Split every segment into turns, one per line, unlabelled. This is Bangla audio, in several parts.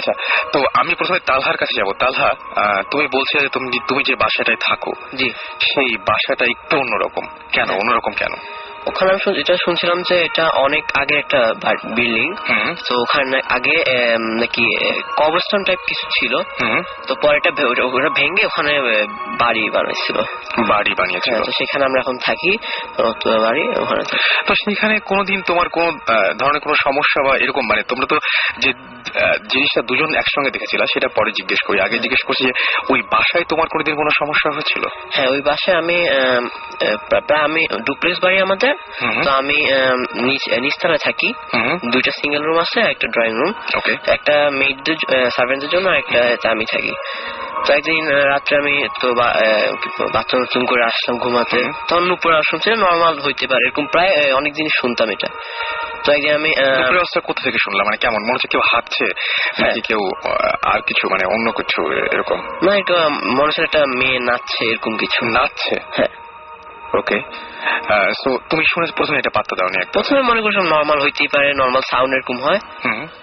আচ্ছা, তো আমি প্রথমে তালহার কাছে যাব। তালহা, তুমি বলছিলে যে তুমি যে বাসাটায় থাকো, জি, সেই বাসাটা একটু অন্যরকম। কেন অন্যরকম? কেন?
ওখানে আমি এটা শুনছিলাম যে এটা অনেক আগে একটা বিল্ডিং, তো ওখানে আগে নাকি কবরস্থান টাইপ কিছু ছিল, তো পরে এটা ভেঙে ওখানে বাড়ি বানিয়েছিল। তো সেখানে আমরা এখন থাকি, বাড়ি ওখানে।
তো সেখানে কোনোদিন তোমার কোন ধরনের কোনো সমস্যা বা এরকম, মানে তোমরা তো যে জিনিসটা দুজন একসঙ্গে দেখেছিলা সেটা পরে জিজ্ঞেস করি, আগে জিজ্ঞেস করছি যে ওই বাসায় তোমার কোনোদিন কোনো সমস্যা হয়েছিল?
হ্যাঁ, ওই বাসায় আমি ডুপ্লেক্স বাড়ি আমাদের, তো আমি নিচতলায় থাকি। দুইটা সিঙ্গেল রুম আছে, একটা ড্রয়িং রুম, একটা মেইডদের সার্ভেন্টদের জন্য, একটা আমি থাকি। তো একদিন রাত্রে আমি তো বাথরুম করে আসলাম ঘুমাতে, তখন উপরে শুনছি নর্মাল হইতে পারে এরকম, প্রায় অনেক জিনিস শুনতাম এটা। তো একদিন আমি
কোথা থেকে শুনলাম, মানে কেমন মনে হচ্ছে? কেউ হাঁটছে নাকি কেউ আর কিছু, মানে অন্য কিছু এরকম?
না, এটা মনে হচ্ছে একটা মেয়ে নাচছে, এরকম কিছু।
নাচছে?
হ্যাঁ।
ওকে, সো তুমি শুনে প্রথমে এটা পাত্তা দাওনি?
প্রথমে মনে করছিলাম নর্মাল হইতেই পারে, নর্মাল সাউন্ড এরকম হয়।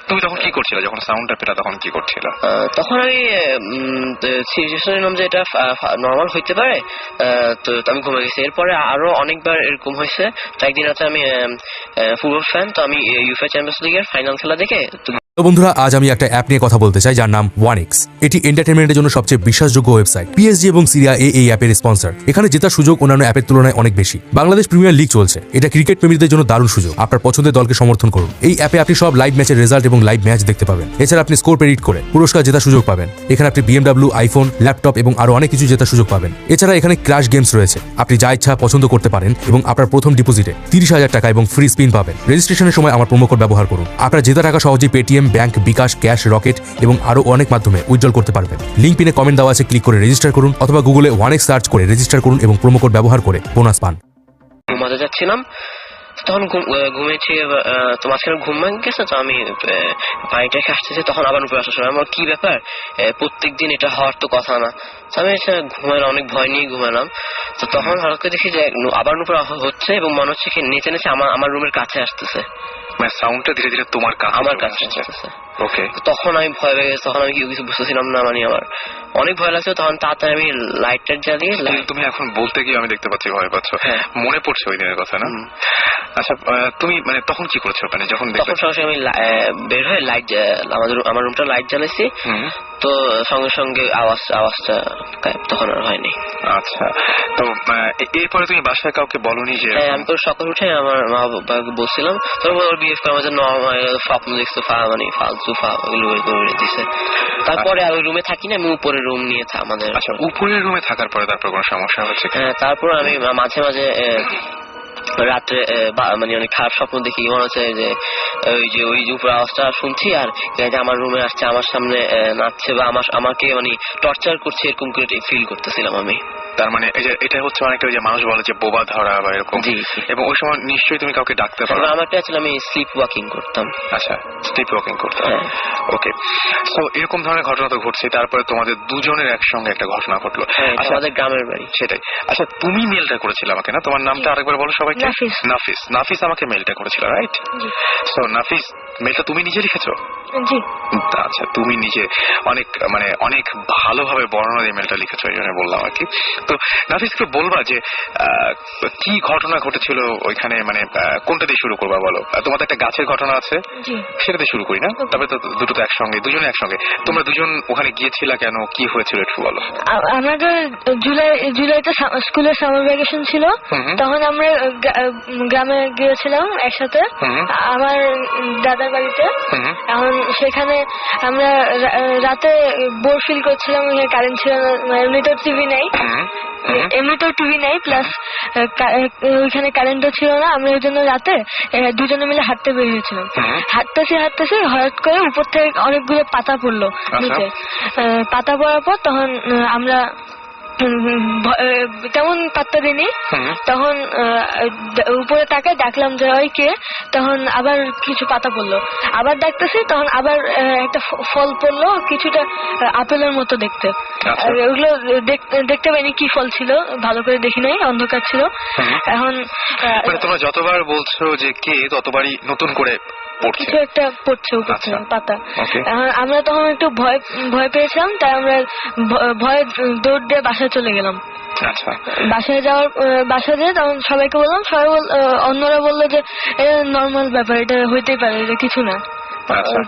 তুমি তখন কি করছিলে যখন সাউন্ডটা পেলা? তখন কি করছিল?
তখন আমি সিরিয়াসলি নিলাম যে এটা নর্মাল হইতে পারে, তো আমি ঘুমিয়ে গেছি। এরপরে আরো অনেকবার এরকম হয়েছে। তো একদিন আছে, আমি ফুটবল ফ্যান, তো আমি ইউএফএ চ্যাম্পিয়ন্স লিগের ফাইনাল খেলা দেখে।
তো বন্ধুরা, আজ আমি একটা অ্যাপ নিয়ে কথা বলতে চাই যার নাম 1x। এটি এন্টারটেনমেন্টের জন্য সবচেয়ে বিশ্বাসযোগ্য ওয়েবসাইট। পিএসজি এবং সিরিয়া এই অ্যাপের স্পন্সর। এখানে জেতার সুযোগ অন্যান্য অ্যাপের তুলনায় অনেক বেশি। বাংলাদেশ প্রিমিয়ার লিগ চলছে, এটা ক্রিকেট প্রেমীদের জন্য দারুণ সুযোগ। আপনার পছন্দের দলকে সমর্থন করুন। এই অ্যাপে আপনি সব লাইভ ম্যাচের রেজাল্ট এবং লাইভ ম্যাচ দেখতে পাবেন। এছাড়া আপনি স্কোর প্রেডিক্ট করে পুরস্কার জেতার সুযোগ পাবেন। এখানে আপনি BMW, আইফোন, ল্যাপটপ এবং আরো অনেক কিছু জেতার সুযোগ পাবেন। এছাড়া এখানে ক্র্যাশ গেমস রয়েছে, আপনি যা ইচ্ছা পছন্দ করতে পারেন এবং আপনার প্রথম ডিপোজিটে 30,000 টাকা এবং ফ্রি স্পিন পাবেন। রেজিস্ট্রেশনের সময় আমার প্রোমো কোড ব্যবহার করুন। আপনার জেতা টাকা সহজেই পেটিএম, ব্যাংক, বিকাশ, ক্যাশ, রকেট এবং আরো অনেক মাধ্যমে উইথড্রল করতে পারবেন। লিংক পিনে কমেন্ট দেওয়া আছে, ক্লিক করে রেজিস্টার করুন, অথবা গুগলে 1x সার্চ করে রেজিস্টার করুন এবং প্রোমো কোড ব্যবহার করে বোনাস পান।
ঘুমাতে যাচ্ছিলাম, তখন ঘুমিয়েছি, তো মাঝখানে ঘুম ভেঙে গেছে, তো আমি বাড়িটা আসতেছি, তখন আবার উপরে আসার সময় আমার কি ব্যাপার, প্রত্যেক দিন এটা হওয়ার তো কথা না। তো আমি ঘুমাইলাম, অনেক ভয় নিয়ে ঘুমালাম। তো তখন হঠাৎ করে দেখি যে আবার উপরে হচ্ছে এবং মনে হচ্ছে কি নেচে নেচে আমার রুমের কাছে আসতেছে,
মানে সাউন্ডটা ধীরে ধীরে তোমার
আমার কাছে আসতেছে।
ওকে,
তখন আমি ভয় পেয়ে গেছি, তখন আমি কিছু বুঝতেছিলাম না, মানে আমার অনেক ভয় লাগছে। তখন তাড়াতাড়ি আমি লাইটটা জ্বালিয়ে।
তুমি এখন বলতে গিয়ে আমি দেখতে পাচ্ছি ভয় পাচ্ছ। মনে পড়ছে ওই দিনের কথা না? আচ্ছা, তুমি মানে তখন কি করেছো? মানে যখন
সরাসরি আমি বের হয়ে লাইট, আমার রুমটা লাইট জ্বালাইছি, তো সঙ্গে সঙ্গে আওয়াজটা তখন আর হয়নি।
আচ্ছা, তো এরপরে তুমি বাসায় কাউকে বলনি যে?
আমি তো সকাল উঠে আমার মা বাবাকে বলছিলাম, ওর বিহেভ করে আমার স্বপ্ন দেখছো, মানে ফালতু করে দিছে। তারপরে আর ওই রুমে থাকি না, আমি উপরের রুম নিয়ে আমাদের।
আচ্ছা, উপরের রুমে থাকার পরে তারপর কোনো সমস্যা হচ্ছে?
হ্যাঁ, তারপর আমি মাঝে মাঝে রাত্রে মানে অনেক খারাপ স্বপ্ন দেখি, মনে হচ্ছে যে ওই যে উপরে আওয়াজটা শুনছি আর আমার রুমে আসছে, আমার সামনে নাচছে বা আমাকে মানে টর্চার করছে, এরকম করে ফিল করতেছিলাম আমি।
তার মানে এটা হচ্ছে অনেকটা ওই যে মানুষ বলে যে বোবা ধরা বা এরকম। এবং ওই সময় নিশ্চয়ই তুমি কাউকে ডাকতে পারো?
আমারটা ছিল আমি স্লিপ ওয়াকিং করতাম।
আচ্ছা, স্লিপ ওয়াকিং করতাম। ওকে, সো এরকম ধরনের ঘটনা তো ঘটছে। তারপরে তোমাদের দুজনের একসঙ্গে একটা ঘটনা ঘটলো
আমাদের গ্রামের বাড়ি।
সেটাই। আচ্ছা, তুমি মেলটা করেছিল আমাকে না? তোমার নামটা আরেকবার বলো সবাইকে। নাফিস আমাকে মেলটা করেছিল, রাইট? সো নাফিস, মেলটা তুমি নিজে লিখেছো?
জি।
আচ্ছা, তুমি নিজে অনেক ভালোভাবে বর্ণনা দিয়ে মেলটা লিখেছো, এই জন্য বললাম আর কি। তো নাফিসকে বলবা যে কি ঘটনা ঘটেছিল ওইখানে, মানে কোনটা দিয়ে শুরু করবা বলো? তোমার তো একটা গাছের ঘটনা আছে, সেটাতে শুরু করি না? তবে তো দুটো তো একসঙ্গে, দুজনে একসঙ্গে। তোমরা দুজন ওখানে গিয়েছিলা কেন, কি হয়েছিল একটু বলো?
আমাদের জুলাইতে স্কুলের সামার ভ্যাকেশন ছিল, তখন আমরা গ্রামে গিয়েছিলাম একসাথে আমার দাদার বাড়িতে। এখন সেখানে আমরা রাতে বোর ফিল করছিলাম, কারেন্ট ছিল না, এমনিতেও টিভি নেই, প্লাস ওইখানে কারেন্টও ছিল না। আমরা ওই জন্য রাতে দুজনে মিলে হাঁটতে বের হয়েছিলাম। হাঁটতেছি হঠাৎ করে উপর থেকে অনেকগুলো পাতা পড়লো নিচে। পাতা পড়ার পর তখন আমরা তেমন পাত্তা দিইনি। তখন উপরে তাকায় ডাকলাম যে ওই কে, তখন আবার কিছু পাতা পড়লো, আবার ডাকতেছি, তখন আবার একটা ফল পড়লো, কিছুটা আপেলের মতো দেখতে। ওগুলো দেখতে পাইনি কি ফল ছিল, ভালো করে দেখি নাই, অন্ধকার ছিল। এখন
তোমরা যতবার বলছো যে কে, ততবারই নতুন করে
কিছু একটা পড়ছে উপর থেকে পাতা। আমরা তখন একটু ভয় পেয়েছিলাম, তাই আমরা ভয়ে দৌড় দিয়ে বাসায় চলে গেলাম। বাসায় যেয়ে তখন সবাইকে বললাম, সবাই অন্যরা বললো যে এটা নর্মাল ব্যাপার, এটা হইতেই পারে, এটা কিছু না,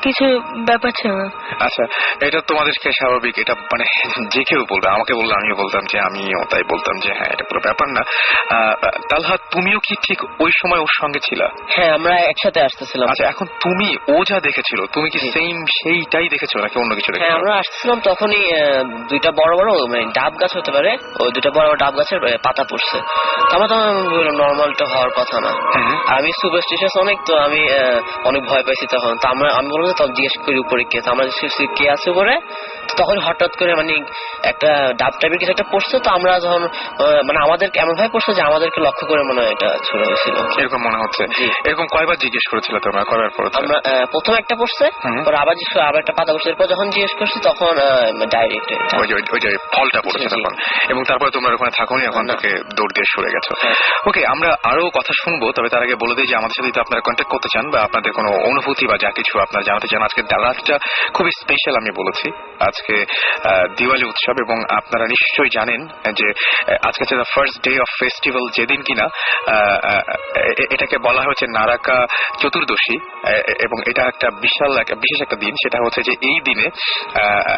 কিছু ব্যাপার ছিল না।
আচ্ছা, এটা তোমাদেরকে স্বাভাবিক, এটা মানে যে কেউ বলবে, আমাকে বললে আমিও বলতাম যে আমিও তাই বলতাম যে হ্যাঁ এটা পুরো ব্যাপার না। তালহা, তুমিও কি ঠিক ওই সময় ওর সঙ্গে ছিলা?
হ্যাঁ, আমরা একসাথে আসতেছিলাম।
আচ্ছা, এখন তুমি ও যা দেখেছিল, তুমি কি সেম সেইটাই দেখেছো নাকি অন্য কিছু দেখেছো?
হ্যাঁ, আমরা আসতেছিলাম, তখনই দুইটা বড় বড় মানে ডাব গাছ হতে পারে, ওই দুইটা বড় বড় ডাব গাছের পাতা পড়ছে। আমার তখন বললাম নর্মালটা হওয়ার কথা না। আমি সুপারস্টিশিয়াস অনেক, তো আমি অনেক ভয় পাইছি তখন। তো আমি বলবো যে তখন জিজ্ঞেস করি উপরে কে, তো আমরা কে আছে উপরে, তখন হঠাৎ করে মানে একটা ডাব টাইপের কিছু একটা পড়ছে। তো আমরা যখন মানে আমাদেরকে এমন ভাবে পড়ছে যে আমাদেরকে লক্ষ্য করে মনে হয় এটা ছুড়ে হয়েছিল,
এরকম মনে হচ্ছে। এরকম কয়বার জিজ্ঞেস করেছিল তোমরা? কয়বার পড়ছে?
আমরা প্রথম একটা পড়ছে, পরে আবার আবার একটা পাতা পড়ছে, এরপর যখন জিজ্ঞেস করছি তখন ডাইরেক্ট
ওই যে ফলটা পড়েছে তখন। এবং তারপরে তোমরা ওখানে থাকোনি, এখন থেকে দৌড় দিয়ে সরে গেছো। ওকে, আমরা আরো কথা শুনবো, তবে তার আগে বলে দিই যে আমাদের সাথে যদি আপনারা কন্ট্যাক্ট করতে চান বা আপনাদের কোনো অনুভূতি বা যা কিছু আপনারা জানাতে চান, আজকে রাতটা খুবই স্পেশাল। আমি বলেছি আজকে দিওয়ালি উৎসব, এবং আপনারা নিশ্চয়ই জানেন যে আজকে হচ্ছে the first day of festival, যেদিন কিনা এটাকে বলা হয়েছে নারাকা চতুর্দশী, এবং এটা একটা বিশেষ একটা দিন। সেটা হচ্ছে যে এই দিনে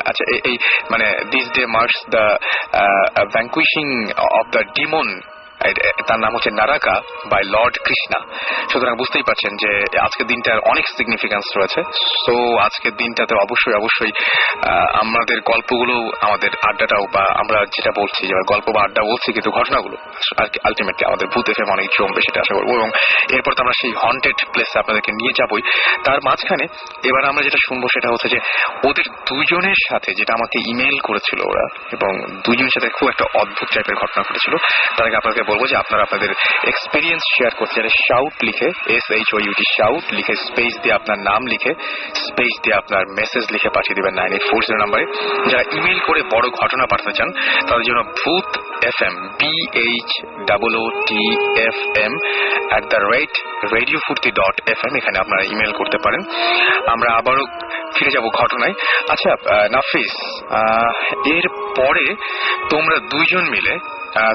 আচ্ছা এই মানে this day marks the vanquishing of the demon, তার নাম হচ্ছে নারাকা বাই লর্ড কৃষ্ণা। সুতরাং বুঝতেই পারছেন যে আজকের দিনটার অনেক সিগনিফিকেন্স রয়েছে। সো আজকের দিনটাতে অবশ্যই আমাদের গল্পগুলো, আমাদের আড্ডাটাও, বা আমরা যেটা বলছি যে গল্প বা আড্ডা বলছি, কিন্তু ঘটনাগুলো আলটিমেটলি আমাদের ভূত এফএম অনেক জমবে, সেটা আশা করবো। এবং এরপর তো আমরা সেই হন্টেড প্লেসে আপনাদেরকে নিয়ে যাবই। তার মাঝখানে এবার আমরা যেটা শুনবো সেটা হচ্ছে যে ওদের দুজনের সাথে, যেটা আমাকে ইমেল করেছিল ওরা, এবং দুজনের সাথে খুব একটা অদ্ভুত টাইপের ঘটনা ঘটেছিল। তার আগে আপনাকে বলবো যে আপনারা আপনাদের এক্সপিরিয়েন্স শেয়ার করতে চাইলে শাউট লিখে, SHOUT শাউট লিখে স্পেস দিয়ে আপনার নাম লিখে স্পেস দিয়ে আপনার মেসেজ লিখে পাঠিয়ে দেবেন 9840 নাম্বারে। যারা ইমেল করে বড় ঘটনা পাঠাতে চান তাদের জন্য ভূত FM BHOOTFM @radiofurti.fm, এখানে আপনারা ইমেল করতে পারেন। আমরা আবারও ফিরে যাব ঘটনায়। আচ্ছা নাফিস, এর পরে তোমরা দুইজন মিলে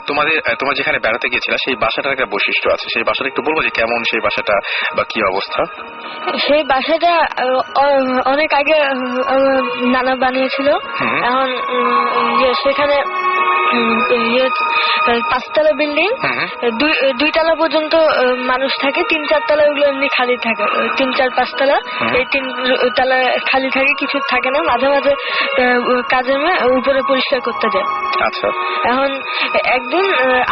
তোমরা যেখানে বেড়াতে গিয়েছিল সেই বাসাটার একটা বৈশিষ্ট্য আছে, সেই বাসাটা একটু বলবো যে কেমন সেই বাসাটা বা কি অবস্থা?
সেই বাসাটা অনেক আগে নানা বানিয়েছিল। এখন সেখানে 5তলা বিল্ডিং, 2 তলা পর্যন্ত মানুষ থাকে, 3-4 তলা ওগুলো এমনি খালি থাকে, 3-4-5 তলা, এই 3 তলা খালি থাকে, কিছু থাকে না। মাঝে মাঝে কাজের মেয়ে উপরে পরিষ্কার করতে যায়।
আচ্ছা,
এখন একদিন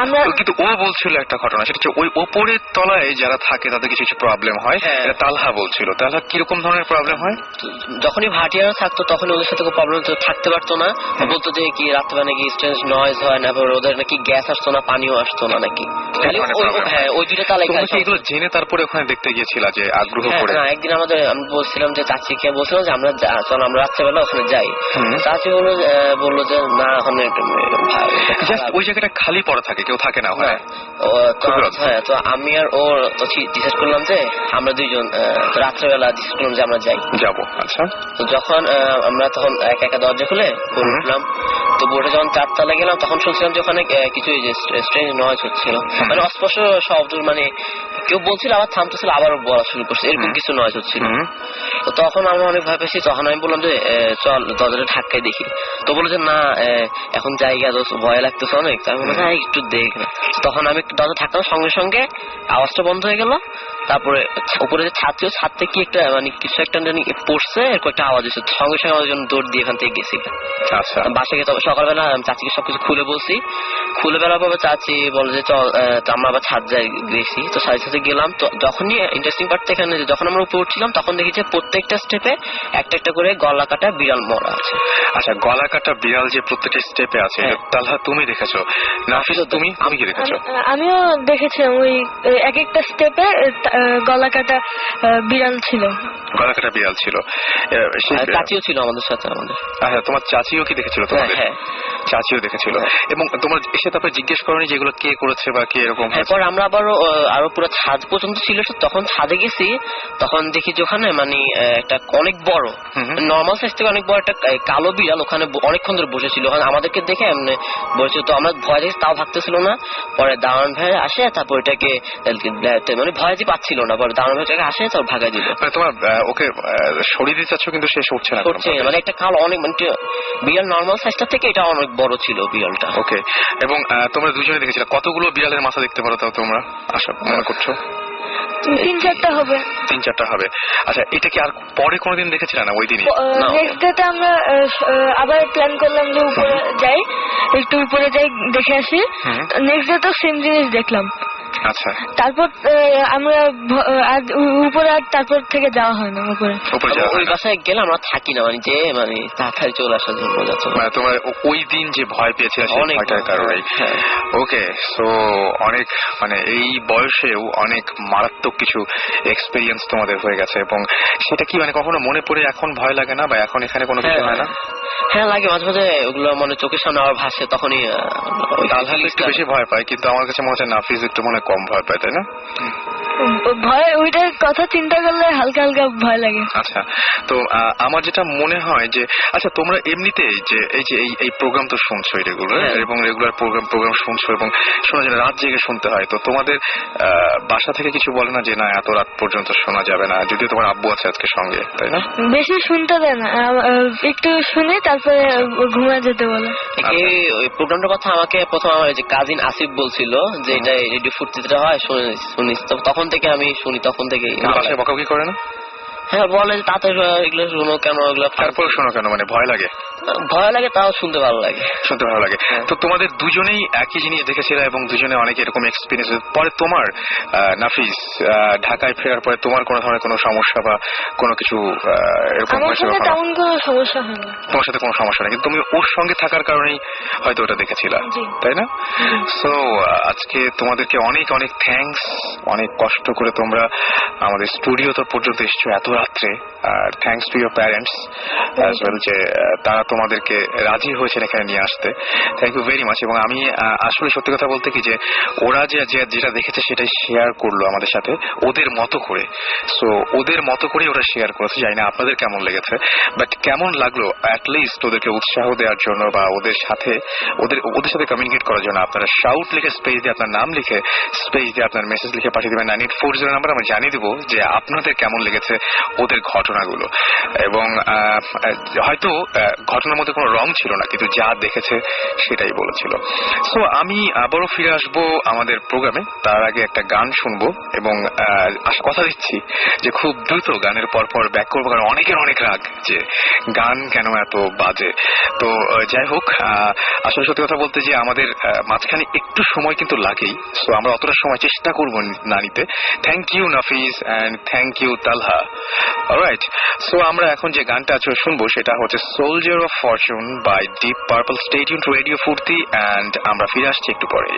আমরা,
কিন্তু ও বলছিল একটা ঘটনা, সেটা হচ্ছে ওই ওপরের তলায় যারা থাকে তাদের কিছু প্রবলেম হয়। তালহা বলছিল, তালহা কিরকম ধরনের প্রবলেম হয়?
যখনই ভাটিয়ারা থাকতো তখন ওদের সাথে কোনো প্রবলেম থাকতে পারতো না। বলতো যে কি রাত্রে নাকি স্ট্রেঞ্জ নয়েজ হয় না, ওদের নাকি গ্যাস আসতো না, পানিও আসতো না নাকি। হ্যাঁ, ওই 2টা তালায়
এগুলো জেনে তারপরে ওখানে দেখতে গিয়েছিল যে আগ্রহ করে?
একদিন আমি বলছিলাম যে চাচিকে বলছিলাম যে আমরা চল আমরা রাত্রেবেলা ওখানে যাই। চাচি বললো যে না, ওখানে
ওই জায়গাটা খালি পড়া থাকে, কেউ থাকে না ওখানে।
হ্যাঁ, তো আমি আর ও ডিসাইড করলাম যে আমরা দুইজন রাত্রেবেলা ডিসাইড করলাম যে আমরা যাবো।
আচ্ছা, তো
যখন আমরা তখন একা দরজা খুলে উঠলাম, তো বোর্ডে যখন 4 তলায় গেলাম তখন শুনছিলাম যে ওখানে কিছু স্ট্রেঞ্জ নয়েজ হচ্ছিল, মানে অস্পষ্ট শব্দ, মানে কেউ বলছিল আবার থামতেছিল, আবার বলা শুরু করছে, এরকম কিছু নয়েজ হচ্ছিল। তো তখন আমরা অনেক ভয় পেয়েছি। তখন আমি বললাম যে চল দরজাটা ধাক্কায় দেখি। তো বললো যে না, এখন জায়গা ভয় লাগতেছে অনেক। আমি বললাম হ্যাঁ একটু দেখ না। তখন আমি দরজা ধাক্কার সঙ্গে সঙ্গে আওয়াজটা বন্ধ হয়ে গেল। তারপরে উপরে যে ছাদ ছিল, ছাদ থেকে কি একটা মানে কিছু একটা পড়ছে, এরকম একটা আওয়াজ হচ্ছে। সঙ্গে সঙ্গে আমাদের জন্য দৌড় দিয়ে এখান থেকে গেছি।
আচ্ছা,
বাসায় গিয়ে সকালবেলা চাচিকে সবকিছু খুলে বলছি। খুলে বেড়ার পর চাচি বলে যে চল, আমরা আবার ছাদ যাই গেছি। তো সাথে সাথে মধ্যে গেলাম, তো যখনই ইন্টারেস্টিং পার্ট এখানে যখন আমরা উপরে উঠছিলাম তখন দেখি যে প্রত্যেকটা স্টেপে একটা একটা করে গলা কাটা বিড়াল মরা আছে।
আচ্ছা, গলা কাটা বিড়াল যে প্রত্যেকটা স্টেপে আছে, তাহলে তুমি দেখেছো? নাফিস তুমি কি দেখেছো?
আমিও দেখেছিলাম, ওই এক একটা স্টেপে গলা কাটা বিড়াল ছিল।
গলা কাটা বিড়াল ছিল,
চাচিও ছিল আমাদের সাথে।
আচ্ছা, তোমার চাচিও কি দেখেছিল? তোমাদের চাচিও দেখেছিল। এবং তোমরা এসে তারপরে জিজ্ঞেস করোনি যে এগুলো কে করেছে বা কে এরকম?
এরপর আমরা আরো পুরো ছাদ পর্যন্ত ছিল, তখন ছাদে গেছি, তখন দেখি যে ওখানে মানে একটা অনেক বড় নর্মাল সাইজ থেকে অনেক বড় একটা কালো বিড়াল ওখানে অনেকক্ষণ ধরে বসেছিল। ওখানে আমাদেরকে দেখে এমনি বসেছিল, তো আমরা ভয় দেখি তাও ভাগতেছিল না। পরে দারোয়ান ভাই আসে, তারপর এটাকে মানে ভয় যে পাচ্ছিল না, পরে দারোয়ান ভাইটাকে আসে, তারপর ভাগাই দিল।
তোমার ওকে সরিয়ে দিতে চাচ্ছ কিন্তু সে সরছে না।
মানে একটা কালো অনেক মানে বিড়াল নর্মাল সাইজটা থেকে এটা অনেক বড় ছিল বিড়ালটা।
ওকে, এবং তোমরা দুজনে দেখেছিলে কতগুলো বিড়ালের মাথা দেখতে পারো তাও তোমরা আশা মনে করছো?
3-4টা হবে।
3-4টা হবে। আচ্ছা, এটা কি আর পরে কোনোদিন দেখেছিলে না ওই দিনই?
নেক্সট ডেতে আমরা আবার প্ল্যান করলাম যে উপরে যাই, একটু উপরে যাই দেখে আসি। নেক্সট ডে তো সেম জিনিস দেখলাম।
আচ্ছা,
তারপর আমরা উপরে আর তারপর থেকে যাওয়া হয় না উপরে।
ওই বাসায় গেলে আমরা থাকি না, মানে যে মানে তাড়াতাড়ি চলে আসার জন্য যাচ্ছ।
মানে তোমার ওই দিন যে ভয় পেয়েছিল সেই ভয়টার কারণে। ওকে, সো অনেক মানে এই বয়সেও অনেক মারাত্মক কিছু এক্সপেরিয়েন্স তোমাদের হয়ে গেছে, এবং সেটা কি মানে কখনো মনে পড়ে এখন ভয় লাগে না, বা এখন এখানে কোনো কিছু হয় না?
হ্যাঁ লাগে, মাঝে মাঝে ওগুলো মানে চোখের সামনে আবার ভাসে, তখনই
একটু বেশি ভয় পায়, কিন্তু আমার কাছে মনে হচ্ছে নাফিস একটু মনে কম ভয় পায়, তাই না?
ভয় ওইটার কথা চিন্তা করলে হালকা হালকা ভয় লাগে।
আচ্ছা, তো আমার যেটা মনে হয় যে আচ্ছা তোমরা এমনিতে যে এই প্রোগ্রাম তো শুনছো রেগুলার, এবং রেগুলার প্রোগ্রাম শুনছো এবং শোনা যায় রাত জেগে শুনতে হয়, তো তোমাদের বাসা থেকে কিছু বলে না যে না এত রাত পর্যন্ত শোনা যাবে না, যদিও তোমার আব্বু আছে আজকে সঙ্গে, তাই না?
বেশি শুনতে দেয় না, একটু শুনে তারপরে ঘুমিয়ে যেতে বলে।
ওই প্রোগ্রামটার কথা আমাকে প্রথম আমার যে কাজিন আসিফ বলছিল যে এটা রেডিও ফুর্তিতে হয়, শুনিস, তখন থেকে আমি শুনি, তখন থেকে।
বাসায় বকাবকি করে না?
হ্যাঁ বলে তাতে এগুলো শুনো কেন, এগুলো
তারপরে শোনো কেন, মানে ভয় লাগে?
ভয় লাগে, তাও শুনতে ভালো লাগে।
শুনতে ভালো লাগে। তো তোমাদের দুজনেই একই জিনিস দেখেছিলে এবং দুজনে অনেক এরকম এক্সপিরিয়েন্স। পরে তোমার নাফিস ঢাকায় ফেরার পরে তোমার কোনো ধরনের কোনো সমস্যা বা কোনো কিছু এরকম হয়েছে?
তেমন কোনো সমস্যা হয়নি।
তোমার সাথে কোনো সমস্যা নেই, কিন্তু তুমি ওর সঙ্গে থাকার কারণেই হয়তো ওটা দেখেছিলা, তাই না? সো আজকে তোমাদেরকে অনেক অনেক থ্যাঙ্কস, অনেক কষ্ট করে তোমরা আমাদের স্টুডিও তো পর্যন্ত এসছো এত রাত্রে, আর thanks to your parents as well যে তারা তোমাদেরকে রাজি হয়েছেন এখানে নিয়ে আসতে। Thank you very much. এবং আমি আসলে সত্যি কথা বলতে কি যে ওরা যেটা দেখেছে সেটাই শেয়ার করলো আমাদের সাথে ওদের মতো করে। সো ওদের মতো করে ওরা শেয়ার করেছে, জানি না আপনাদের কেমন লেগেছে, বাট কেমন লাগলো অ্যাটলিস্ট ওদেরকে উৎসাহ দেওয়ার জন্য বা ওদের সাথে কমিউনিকেট করার জন্য আপনারা শাউট লিখে স্পেস দিয়ে আপনার নাম লিখে স্পেস দিয়ে আপনার মেসেজ লিখে পাঠিয়ে দেবেন 9840 নাম্বার। আমরা জানিয়ে দেবো যে আপনাদের কেমন লেগেছে ওদের ঘটনাগুলো, এবং হয়তো ঘটনার মধ্যে কোনো রং ছিল না, কিন্তু যা দেখেছে সেটাই বলেছিল। সো আমি আবারও ফিরে আসবো আমাদের প্রোগ্রামে, তার আগে একটা গান শুনবো, এবং কথা দিচ্ছি যে খুব দ্রুত গানের পরপর ব্যাক করবো, কারণ অনেকের অনেক রাগ যে গান কেন এত বাজে। তো যাই হোক, আসলে সত্যি কথা বলতে যে আমাদের মাঝখানে একটু সময় কিন্তু লাগেই, সো আমরা অতটা সময় চেষ্টা করবো না নিতে। Thank you Nafis and thank you Talha. Alright, so আমরা এখন যে গানটা শুনবো সেটা হচ্ছে soldier of fortune by deep purple. Stay tuned to radio Foorti, and আমরা ফিরে আসছি একটু পরে।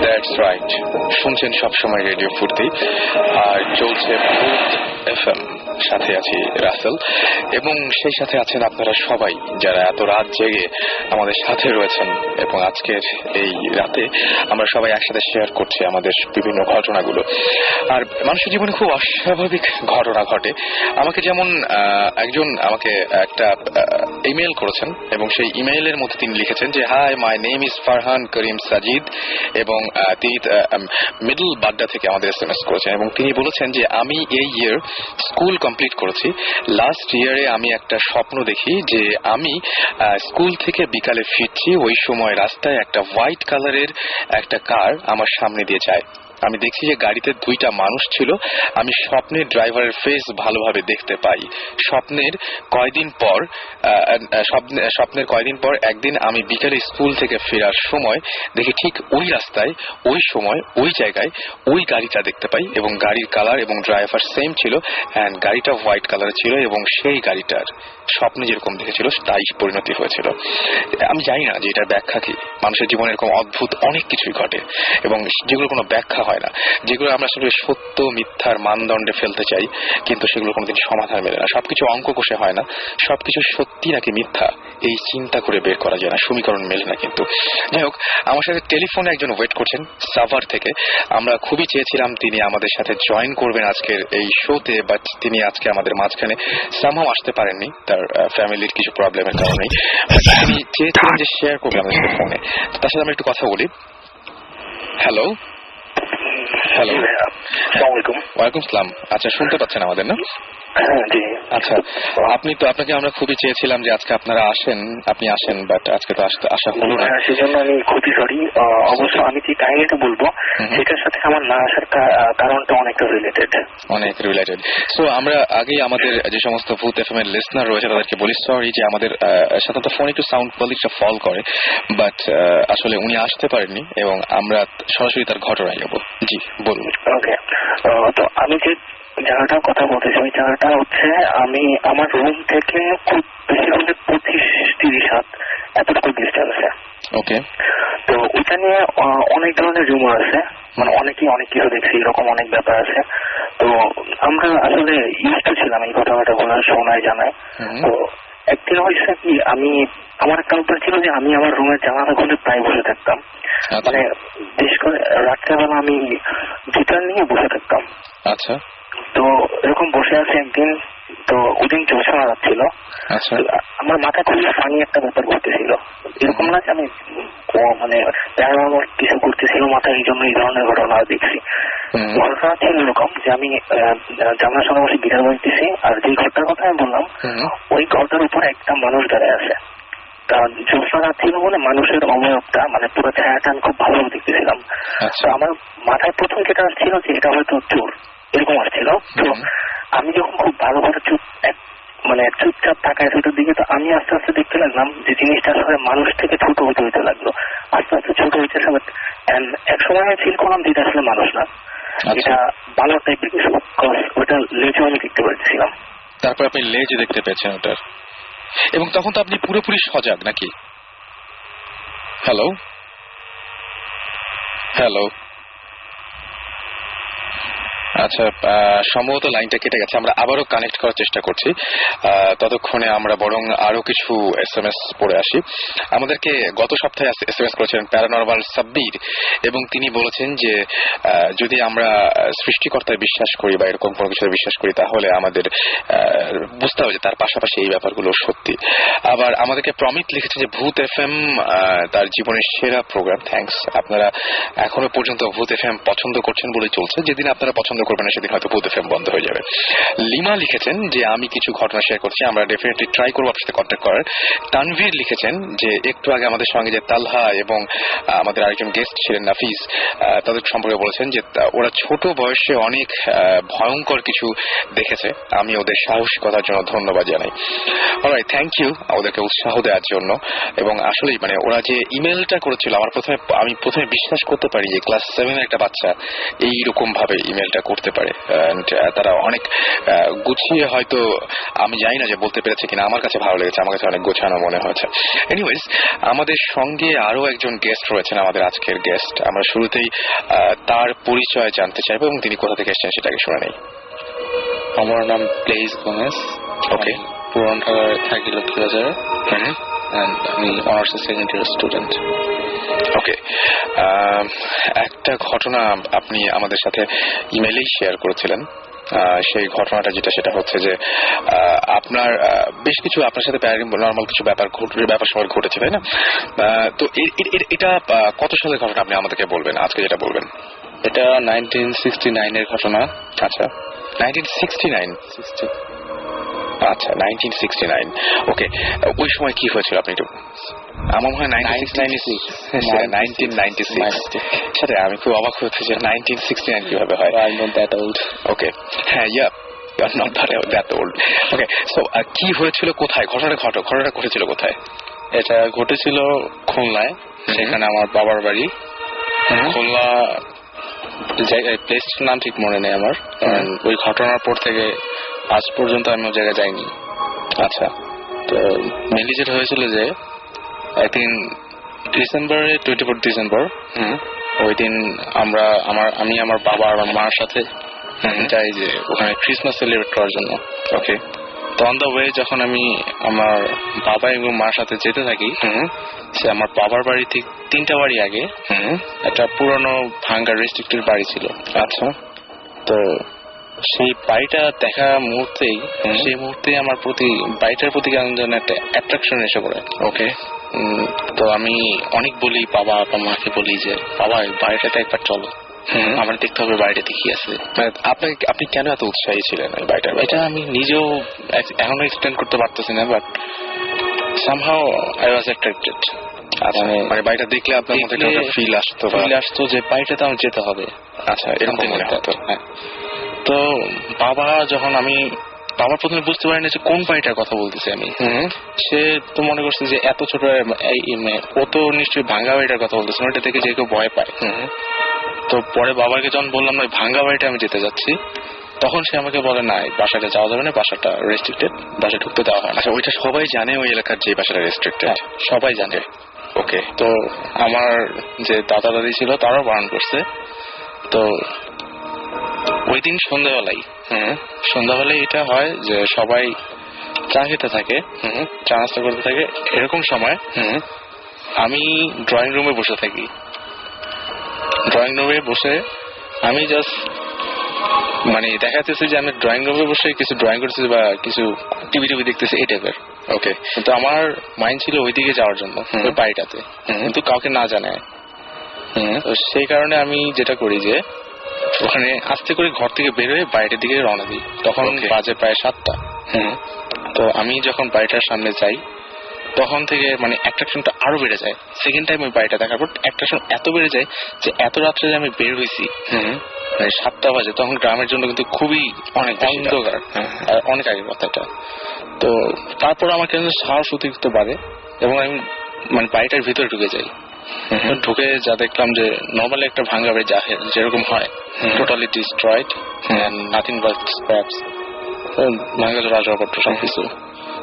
That's right. শুনছেন সবসময় রেডিও ফুর্তি, আর চলছে ভূত এফএম, সাথে আছি রাসেল, এবং সেই সাথে আছেন আপনারা সবাই যারা এত রাত জেগে আমাদের সাথে রয়েছেন। এবং আজকের এই রাতে আমরা সবাই একসাথে শেয়ার করছি আমাদের বিভিন্ন ঘটনাগুলো। আর মানুষের জীবনে খুব অস্বাভাবিক ঘটনা ঘটে। আমাকে যেমন একজন আমাকে একটা ইমেল করেছেন, এবং সেই ইমেইলের মধ্যে তিনি লিখেছেন যে hi, my name is Farhan Karim Sajid, এবং তিনি মিডল বাড্ডা থেকে আমাদের SMS করেছেন, এবং তিনি বলেছেন যে আমি এই ইয়ার স্কুল কমপ্লিট করেছি। লাস্ট ইয়ারে আমি একটা স্বপ্ন দেখি যে আমি স্কুল থেকে বিকালে ফিরছি, ওই সময় রাস্তায় একটা হোয়াইট কালারের একটা কার আমার সামনে দিয়ে যায়। আমি দেখছি যে গাড়িতে দুইটা মানুষ ছিল। আমি স্বপ্নের ড্রাইভারের ফেস ভালোভাবে দেখতে পাই। স্বপ্নের কয়দিন পর একদিন আমি বিকেলে স্কুল থেকে ফেরার সময় দেখি ঠিক ওই রাস্তায়, ওই সময়, ওই জায়গায় ওই গাড়িটা দেখতে পাই, এবং গাড়ির কালার এবং ড্রাইভার সেম ছিল, অ্যান্ড গাড়িটা হোয়াইট কালারের ছিল, এবং সেই গাড়িটার স্বপ্নে যেরকম দেখেছিল তাই পরিণতি হয়েছিল। আমি জানি না যে এটার ব্যাখ্যা কি। মানুষের জীবনে এরকম অদ্ভুত অনেক কিছুই ঘটে, এবং যেগুলো কোনো ব্যাখ্যা হয় না, যেগুলো আমরা আসলে সত্য মিথ্যার মানদণ্ডে ফেলতে চাই, কিন্তু সেগুলো কোনোদিন সমাধান মেলে না। সবকিছু অঙ্ক কষে হয় না, সবকিছু সত্যি নাকি মিথ্যা এই চিন্তা করে বের করা যায় না, সমীকরণ মেলে না। কিন্তু যাই হোক, আমার সাথে টেলিফোনে একজন ওয়েট করছেন সাভার থেকে। আমরা খুবই চেয়েছিলাম তিনি আমাদের সাথে জয়েন করবেন আজকের এই শোতে, বাট তিনি আজকে আমাদের মাঝখানে সামহাও আসতে পারেননি, তার ফ্যামিলির কিছু প্রবলেমের কারণে। তিনি চেয়েছিলেন যে শেয়ার করবেন আমাদের সাথে ফোনে। তার সাথে আমরা একটু কথা বলি। হ্যালো হ্যালো, ওয়ালাইকুম আসসালাম। আচ্ছা, শুনতে পাচ্ছেন আমাদের না? আচ্ছা, আপনাকে আমরা খুবই চেয়েছিলাম যে আজকে আপনারা আসেন, আপনি আসেন, বাট আজকে তো আসা হলো না।
সেজন্য আমি খুবই সরি। অবশ্য আমি যে কাহিনীটা বলবো সেটার সাথে আমার না আসার কারণটা অনেকটা রিলেটেড।
সো আমরা আগেই আমাদের যে সমস্ত ভূত এফএম এর লিসনার রয়েছে তাদেরকে বলি সরি যে আমাদের সাধারণত ফোন একটু সাউন্ড কোয়ালিটিটা ফল করে, বাট আসলে উনি আসতে পারেননি, এবং আমরা সরাসরি তার ঘটনায় যাবো। জি বলুন।
ওকে, তো আমি যে জায়গাটার কথা বলতেছি ওই জায়গাটা হচ্ছে আমি আমার রুম থেকে খুব বেশি হলে 25-30 হাত এতটুকু ডিস্টেন্সে।
ওকে,
তো ওইটা নিয়ে অনেক ধরনের রুমার আছে, মানে অনেকেই অনেক কিছু দেখছি, এরকম অনেক ব্যাপার আছে। তো আমরা আসলে ইউজড ছিলাম এই কথাবার্তাগুলো শোনায় জানায়। তো একদিন হয়েছে কি, আমার একটা উপায় ছিল যে আমি আমার রুমের জানালা খুলে প্রায় বসে থাকতাম, মানে বিশেষ করে রাত্রেবেলা আমি গিটার নিয়ে বসে থাকতাম।
আচ্ছা,
তো এরকম বসে আছে একদিন, তো ওদিন জ্যোৎস্না যাচ্ছিল, আমার মাথায় খুবই ফানি একটা ব্যাপার ঘটতেছিল। এরকম না যে আমি মানে প্যারানর্মাল কিছু করতেছিল মাথায়, এই জন্য এই ধরনের ঘটনা দেখছি। ঘটনা ছিল এরকম যে আমি জানার সময় বসে গিটার বাজতেছি, আর যে ঘরটার কথা আমি বললাম ওই ঘরটার উপর একটা মানুষ দাঁড়ায় আছে। কারণ জ্যোৎস্না ছিল বলে মানুষের অবয়বটা, মানে পুরো ছায়াটা আমি খুব ভালোভাবে দেখতেছিলাম। তো আমার মাথায় প্রথম যেটা আসছিল যে এটা হয়তো চোর, এরকম আসছিল। তো আমি যখন খুব ভালোভাবে চুপচাপ তাকায় সেটার দিকে, তো আমি আস্তে আস্তে দেখতে লাগলাম যে জিনিসটা আসলে মানুষ থেকে ছোট হতে লাগলো, আস্তে আস্তে ছোট হইতে। এক সময় আমি ফিল করলাম যে এটা আসলে মানুষ না, এটা বানর টাইপের কিছু, ওটা লেজও আমি দেখতে পাচ্ছিলাম।
তারপর আপনি লেজ দেখতে পেয়েছেন ওটার, এবং তখন তো আপনি পুরোপুরি সজাগ নাকি? হ্যালো হ্যালো, আচ্ছা, সম্ভবত লাইনটা কেটে গেছে। আমরা আবারও কানেক্ট করার চেষ্টা করছি। ততক্ষণে আমরা বরং আরো কিছু SMS পড়ে আসি। আমাদেরকে গত সপ্তাহে SMS করেছেন প্যারানরমাল সাব্বির, এবং তিনি বলেছেন যে যদি আমরা সৃষ্টিকর্তায় বিশ্বাস করি বা এরকম কোনো কিছু বিশ্বাস করি, তাহলে আমাদের বুঝতে হবে যে তার পাশাপাশি এই ব্যাপারগুলো সত্যি। আবার আমাদেরকে প্রমিত লিখেছেন যে ভূত FM তার জীবনের সেরা প্রোগ্রাম, থ্যাঙ্কস। আপনারা এখনো পর্যন্ত ভূত FM পছন্দ করছেন বলে চলছে, যেদিন আপনারা পছন্দ করবেন না সেদিন হয়তো ভূত FM বন্ধ হয়ে যাবে। লিমা লিখেছেন যে আমি কিছু ঘটনা শেয়ার করছি, আমরা ডেফিনেটলি ট্রাই করবো আপনার সাথে কন্ট্যাক্ট করার। তানভীর লিখেছেন যে একটু আগে আমাদের সঙ্গে যে তালহা এবং আমাদের আরেকজন গেস্ট ছিলেন নাফিস, তাদের সম্পর্কে বলেছেন যে ওরা ছোট বয়সে অনেক ভয়ঙ্কর কিছু দেখেছে। আমি ওদের সাহসিকতার জন্য ধন্যবাদ জানাই। অলরাইট, থ্যাংক ইউ ওদেরকে উৎসাহ দেওয়ার জন্য। এবং আসলেই মানে ওরা যে ইমেলটা করেছিল, আমি প্রথমে বিশ্বাস করতে পারি যে ক্লাস 7 একটা বাচ্চা এইরকম ভাবে ইমেলটা করতে পারে। তারা অনেক গুছিয়ে, হয়তো আমি জানি না যে বলতে পেরেছে কিনা, আমার কাছে ভালো লেগেছে, আমার কাছে অনেক গোছানো মনে হয়েছে। এনিওয়েজ, আমাদের সঙ্গে আরো একজন গেস্ট রয়েছেন, আমাদের আজকের গেস্ট। আমরা শুরুতেই তার পরিচয় জানতে চাইবো এবং তিনি কোথা থেকে এসেছেন সেটাকে শুনে নেই।
আমার নাম প্লেস গোমেজ।
ওকে।
পুরান ঢাকায় থাকি লক্ষ্মীবাজারে। আমি অনার্স সেকেন্ড ইয়ার স্টুডেন্ট।
ওকে, একটা ঘটনা আপনি আমাদের সাথে ইমেইলেই শেয়ার করেছিলেন। সেই ঘটনাটা সেটা হচ্ছে যে আপনার বেশ কিছু আপনার সাথে নর্মাল কিছু ব্যাপার সময় ঘটেছে, তাই না? তো এটা কত সালের ঘটনা আপনি আমাদেরকে বলবেন, আজকে যেটা বলবেন?
এটা 1969 এর ঘটনা।
আচ্ছা, 1969। আচ্ছা, 1969। ওকে, ওই সময় কি হয়েছিল আপনি একটু? আমার মনে হয় 1996। সাথে আমি খুব অবাক হচ্ছে যে 1969 কিভাবে হয়।
I'm not that old.
ওকে, হ্যাঁ, ইয়া, you're not that old. Okay, so কি হয়েছিল, কোথায় ঘটনাটা ঘটেছিল কোথায়?
এটা ঘটেছিল খুলনায়, সেখানে আমার বাবার বাড়ি। খুলনা প্লেসটার নাম ঠিক মনে নেই আমার, কারণ ওই ঘটনার পর থেকে আজ পর্যন্ত আমি ওই জায়গায় যাইনি।
আচ্ছা,
তো মেনলি যেটা হয়েছিল যে একদিন ডিসেম্বরে 24 ডিসেম্বর, ওই দিন আমি আমার বাবা আর আমার মার সাথে যাই যে ওখানে ক্রিসমাস সেলিব্রেট করার জন্য।
ওকে,
তো অন দ্য ওয়ে যখন আমি আমার বাবা এবং মার সাথে যেতে থাকি, সে আমার বাবার বাড়ি ঠিক 3টা বাড়ি আগে একটা পুরনো ভাঙ্গা রেস্ট্রিক্টেড বাড়ি ছিল।
আচ্ছা,
তো সেই বাড়িটা দেখা মুহূর্তেই আমার প্রতি বাড়িটার প্রতি কেমন যেন একটা অ্যাট্রাকশন এসে পড়ে।
ওকে,
তো আমি অনেক বলি বাবা বা মাকে বলি যে বাবা বাড়িটাতে একবার চলো, আমার দেখতে হবে বাড়িটাতে কি আছে।
আপনি কেন এত উৎসাহী ছিলেন ওই বাড়িটার?
এটা আমি নিজেও এখনো এক্সপ্লেন করতে পারতেছি না, but somehow I was attracted.
মানে বাড়িটা দেখলে আপনার মধ্যে একটা ফিল আসতো
যে বাড়িটাতে আমার যেতে হবে।
আচ্ছা, এরকম মনে হতো।
হ্যাঁ, তো বাবা প্রথমে বুঝতে পারেনি যে কোন বাড়িটার কথা বলতেছি আমি। সে তো মনে করছে যে এত ছোট, ও তো নিশ্চয়ই ভাঙ্গা বাড়িটার কথা বলতেছে, ওইটা থেকে যে কেউ ভয় পায়। তো পরে বাবাকে যখন বললাম না ভাঙ্গা বাড়িটা আমি যেতে যাচ্ছি, তখন সে আমাকে বলে না, বাসাটা যাওয়া যাবে না, বাসাটা রেস্ট্রিক্টেড, বাসা ঢুকতে দেওয়া হয় না।
আচ্ছা, ওইটা সবাই জানে ওই এলাকার যে বাসাটা রেস্ট্রিক্টেড?
সবাই জানে।
ওকে,
তো আমার যে দাদা দাদি ছিল তারাও বারণ করছে। তো ওই দিন সন্ধ্যাবেলায় এটা হয় যে সবাই চা খেতে থাকে, চা নাস্তা করতে থাকে। এরকম সময় আমি ড্রয়িং রুমে বসে থাকি। ড্রয়িং রুমে বসে আমি জাস্ট দেখাতেছি যে আমি ড্রয়িং রুমে বসে কিছু ড্রয়িং করতেছি বা কিছু টিভি দেখতেছি, এই টাইপের।
ওকে,
কিন্তু আমার মাইন্ড ছিল ওইদিকে যাওয়ার জন্য, ওই বাড়িটাতে, কিন্তু কাউকে না জানায়। তো সেই কারণে আমি যেটা করি যে ওখানে আস্তে করে ঘর থেকে বের হয়ে বাইরের দিকে রওনা দিই। তখন বাজে প্রায় 7টা। তো আমি যখন বাড়িটার সামনে যাই তখন থেকে অ্যাট্রাকশনটা আরো বেড়ে যায়। সেকেন্ড টাইম ওই বাড়িটা দেখার পর অ্যাট্রাকশন এত বেড়ে যায় যে এত রাত্রে যে আমি বের হয়েছি, 7টা বাজে, তখন গ্রামের জন্য কিন্তু খুবই অনেক অন্ধকার, অনেক আগের কথাটা। তো তারপর আমার কেন সাহস অতিরিক্ত বাড়ে এবং আমি বাড়িটার ভিতরে ঢুকে যাই। ঢুকে যা দেখলাম যে নর্মালি একটা ভাঙ্গা বাড়ি যেরকম হয়, totally destroyed, nothing but scraps, ভাঙ্গা রাজপত্র সবকিছু।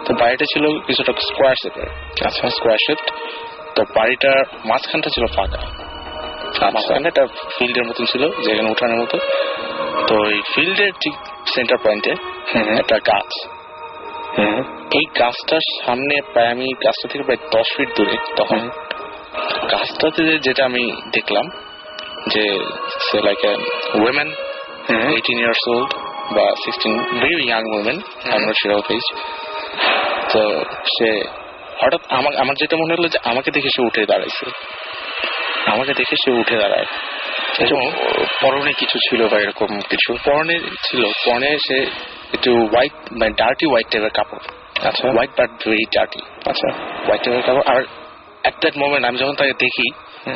তো বাড়িটা ছিল কিছুটা স্কোয়ার শেপের। আচ্ছা, স্কোয়ার শেপ। তো বাড়িটার মাঝখানটা ছিল ফাঁকা, মাঝখানে একটা ফিল্ডের মতন ছিল যেখানে উঠানের মতো। তো ওই ফিল্ডের ঠিক সেন্টার পয়েন্টে একটা গাছ। এই গাছটার সামনে আমি গাছটা থেকে প্রায় 10 ফিট দূরে, তখন গাছটাতে যেটা আমি দেখলাম যে সে like a women 18 years old বা 16, very young women, I'm not sure of age. তো সে হঠাৎ আমার যেটা মনে হলো যে আমাকে দেখে সে উঠে দাঁড়ায়। এবং
পরনে কিছু ছিল বা এরকম কিছু?
পরনে সে একটু হোয়াইট, ডার্টি হোয়াইট টাইপের কাপড়।
আচ্ছা,
হোয়াইট বাট ভেরি ডার্টি।
আচ্ছা,
হোয়াইট টাইপের কাপড়। আর এট দ্যাট মোমেন্ট আমি যখন তাকে দেখি,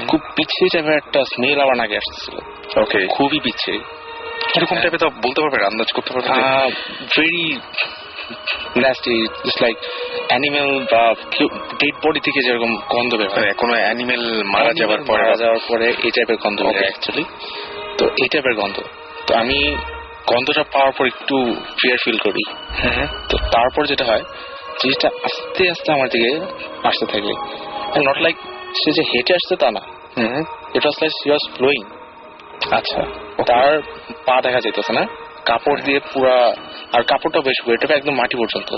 খুব পিছিয়ে টাইপের একটা স্মেল আমার আগে আসতেছিল।
ওকে,
খুবই পিছিয়ে।
কিরকম টাইপের তা বলতে পারবেন, আন্দাজ করতে পারবেন?
Very nasty, just like animal বা ডেড বডি থেকে যেরকম গন্ধ বের হয়,
কোনো অ্যানিমেল মারা যাওয়ার পরে
এই টাইপের গন্ধ বের হয় অ্যাকচুয়ালি। তো এই টাইপের গন্ধ। তো আমি গন্ধটা পাওয়ার পর একটু ফিয়ার ফিল করি। তো তারপর যেটা হয়, জিনিসটা আস্তে আস্তে আমার দিকে আসতে থাকে। নট লাইক সে যে হেঁটে আসছে তা না, it was like she was flowing. আচ্ছা, তার পা দেখা যেতেছে না, কাপড় দিয়ে পুরা, আর কাপড়টা বেশ এটা একদম মাটি পর্যন্ত,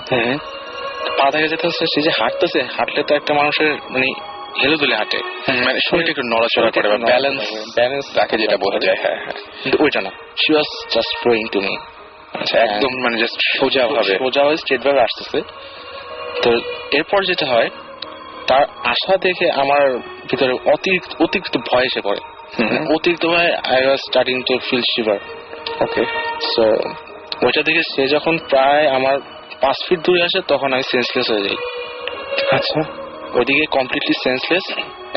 পা দেখা যেতেছে। সে যে হাঁটতেছে, হাঁটলে তো একটা মানুষের মানে হেলে দুলে হাঁটে,
মানে শরীরটা একটু নড়াচড়া করে বা ব্যালেন্স রাখে যেটা বোঝা যায়। হ্যাঁ হ্যাঁ,
কিন্তু ওইটা না, she was just flowing to me.
আচ্ছা, একদম মানে জাস্ট সোজা ভাবে
স্ট্রেট ভাবে আসতেছে। তো এরপর যেটা হয়, তার আশা দেখে আমার ভিতরে অতিরিক্ত ভয় এসে পড়ে। অতিরিক্ত ভয়, I was starting to feel shiver. Okay, so ওইটা দেখে সে যখন প্রায় আমার 5 ফিট দূরে আসে, তখন আমি সেন্সলেস হয়ে যাই। আচ্ছা, ওইদিকে completely senseless,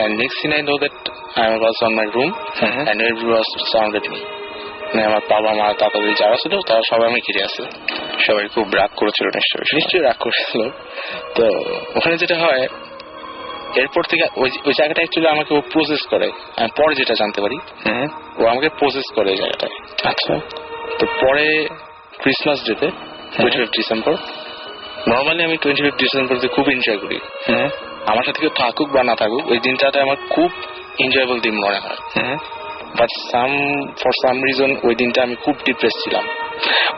and next thing I know that I was on my room and everyone was surrounded me. মানে আমার বাবা মা দাদাদের যারা ছিল তারা সবাই আমি ঘিরে আছে।
সবাই খুব রাগ করেছিল
নিশ্চয়ই রাগ করেছিল। তো ওখানে যেটা হয়, এরপর থেকে ওই জায়গাটা অ্যাকচুয়ালি আমাকে ও প্রসেস করে, আমি পরে যেটা জানতে পারি, ও আমাকে প্রসেস করে ওই জায়গাটায়। আচ্ছা, তো পরে ক্রিসমাস ডেতে 25 ডিসেম্বর, নর্মালি আমি 25 ডিসেম্বরতে খুব এনজয় করি। আমার সাথে কেউ থাকুক বা না থাকুক, ওই দিনটাতে আমার খুব এনজয়েবল দিন মনে হয়। বাট ফর সাম রিজন ওই দিনটা আমি খুব ডিপ্রেস ছিলাম।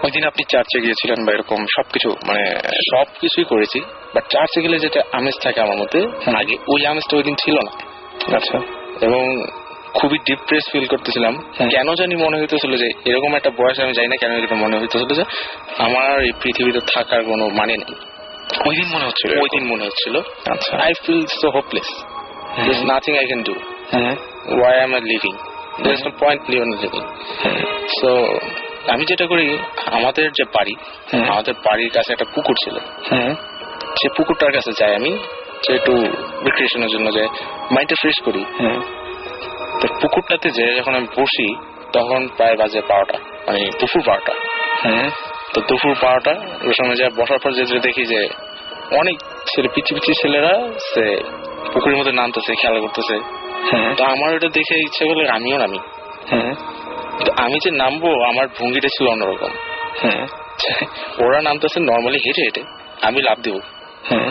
ওই দিন আপনি চার্চে গিয়েছিলেন বা এরকম সবকিছু, মানে
সবকিছুই করেছি, বাট চার্চে গেলে যেটা আমেজ থাকে আমার মধ্যে আগে, ওই আমেজটা ওই দিন ছিল না। আচ্ছা, এবং খুবই ডিপ্রেস ফিল করতেছিলাম। কেন জানি মনে হইতেছিল যে এরকম একটা বয়স, আমি জানি না কেন এটা মনে হইতেছিল যে আমার এই পৃথিবীতে থাকার কোনো মানে নেই।
ওই দিন মনে হচ্ছিল।
আচ্ছা, I feel so hopeless, there is nothing I can do, why I am living, there is no point living. So আমি যেটা করি, আমাদের যে বাড়ি, আমাদের বাড়ির কাছে একটা পুকুর ছিল, সে পুকুরটার কাছে যাই আমি, যে একটু রিক্রিয়েশনের জন্য, যে মাইন্ডটা ফ্রেশ করি। তো পুকুরটাতে যে যখন আমি বসি, তখন প্রায় বাজে 12টা, মানে দুপুর 12টা। তো দুপুর 12টা ওই সময় যা বসার পর যে দেখি যে অনেক ছেলে, পিচি ছেলেরা সে পুকুরের মধ্যে নামতেছে, খেলা করতেছে। তো আমার ওটা দেখে ইচ্ছে করলে আমিও নামি। আমি যে নামবো, আমার ভঙ্গিটা ছিল অন্যরকম। ওরা নামতেছে নর্মালি হেঁটে হেঁটে, আমি লাফ দেবো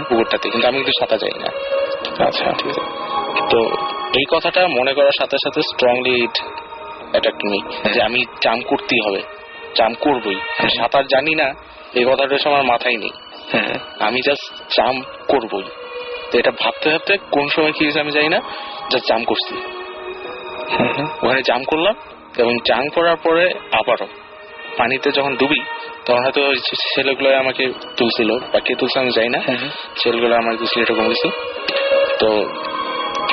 পুকুরটাতে, কিন্তু আমি কিন্তু সাঁতার যাই না। আচ্ছা, ঠিক আছে। তো এই কথাটা মনে করার সাথে সাথে স্ট্রংলি ইট অ্যাটাকড মি, যে আমি জাম্প করতেই হবে, জাম্প করবই। সাঁতার জানি না এই কথাটা আমার মাথায় নেই, আমি জাস্ট জাম্প করবই। তো এটা ভাবতে ভাবতে কোন সময় কি হয়েছে আমি জানি না, জাস্ট জাম্প করছি। ওখানে জাম্প করলাম, এবং জাম্প করার পরে আবারও পানিতে যখন ডুবি, তখন হয়তো ছেলেগুলো আমাকে তুলছিল, বা কে তুলছে আমি জানি না, ছেলেগুলো আমাকে তুলছিল, এরকম কিছু। তো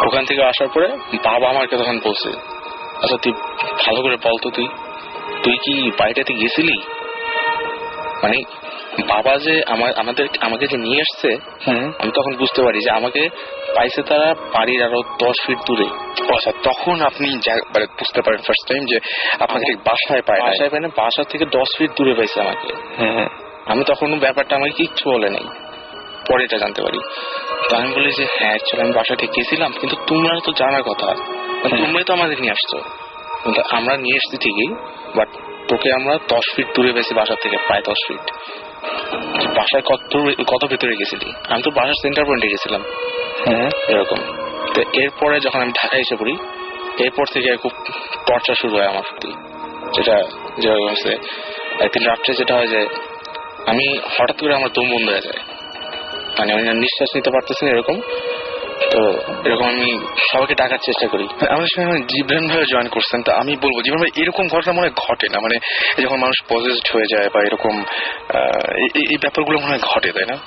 ওখান থেকে আসার পরে বাবা আমাকে তখন বলছে, আচ্ছা তুই ভালো করে বলতো, তুই কি বাড়িটাতে গেছিলি? মানে বাবা যে আমাকে যে নিয়ে আসছে, আমি তখন বুঝতে পারি যে আমাকে পাইছে তারা বাড়ির আরো 10 ফিট দূরে।
আচ্ছা, তখন আপনি বুঝতে পারেন ফার্স্ট টাইম যে আপনাকে বাসায় পায় না,
বাসা থেকে 10 ফিট দূরে পাইছে আমাকে। আমি তখন ব্যাপারটা আমাকে কিচ্ছু বলে নাই, পরে এটা জানতে পারি। তো আমি বলি যে হ্যাঁ, অ্যাকচুয়ালি আমি বাসা থেকে গেছিলাম, কিন্তু তোমরা তো জানার কথা, তোমরাই তো আমাদের নিয়ে আসছো। কিন্তু আমরা নিয়ে এসছি ঠিকই, বাট তোকে আমরা 10 ফিট দূরে পেয়েছি বাসা থেকে, প্রায় 10 ফিট। বাসায় কত ভেতরে গেছিলি? আমি তো বাসার সেন্টার পয়েন্টে গেছিলাম। এরকম। তো এরপরে যখন আমি ঢাকায় এসে পড়ি, এরপর থেকে খুব টর্চার শুরু হয় আমার প্রতি। যেটা একদিন রাত্রে যেটা হয় যে আমি হঠাৎ করে আমার দম বন্ধ হয়ে যায়, মানে আমি নিঃশ্বাস নিতে পারতেছি না, এরকম। তো এরকম আমি সবাইকে ডাকার চেষ্টা করি।
আমাদের সঙ্গে জীবন ভাবে জয়েন করছেন, তো আমি বলবো জীবন ভাই এরকম ঘটনা মনে ঘটে না, মানে যখন মানুষ পজেসড হয়ে যায় বা এরকম এই ব্যাপারগুলো মনে হয় ঘটে, তাই না?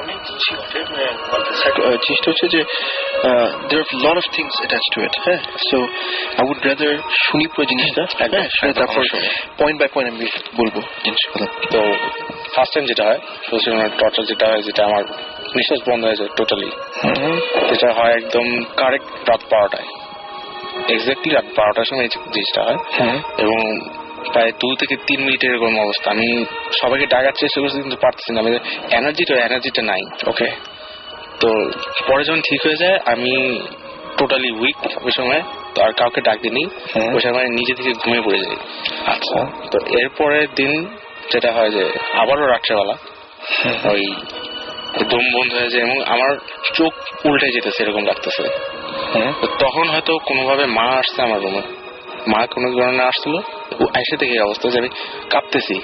অনেক কিছু ঘটে, জিনিসটা হচ্ছে যে there are a lot of things attached to it, হ্যাঁ। So I would rather শুনি পুরো জিনিসটা, তারপর পয়েন্ট বাই পয়েন্ট আমি বলবো জিনিসগুলো।
তো ফার্স্ট টাইম যেটা হয়, টর্চার যেটা হয়, যেটা আমার নিঃশ্বাস বন্ধ হয়ে যায় টোটালি, যেটা হয় একদম কারেক্ট রাত 12টায়, এক্স্যাক্টলি রাত 12টার সময় জিনিসটা হয়। এবং প্রায় 2 থেকে 3 মিনিটের এরকম অবস্থা। আমি সবাইকে ডাকার চেষ্টা করছি, কিন্তু পারতেছি না, আমাদের এনার্জিটা নাই। ওকে, তো পরে যখন ঠিক হয়ে যায়, আমি টোটালি উইক ওই সময়, তো আর কাউকে ডাক দিনি, ওই সময় নিজে থেকে ঘুমিয়ে পড়ে যাই।
আচ্ছা,
তো এরপরের দিন যেটা হয় যে আবারও রাত্রেবেলা ওই দম বন্ধ হয়ে যায় এবং আমার চোখ উল্টে যেতেছে এরকম লাগতেছে। তখন হয়তো কোনোভাবে মা আসছে আমার রুমে, মা কোনো কারণে আসছিল, ও এসে থেকে অবস্থা যে আমি কাঁপতেছি।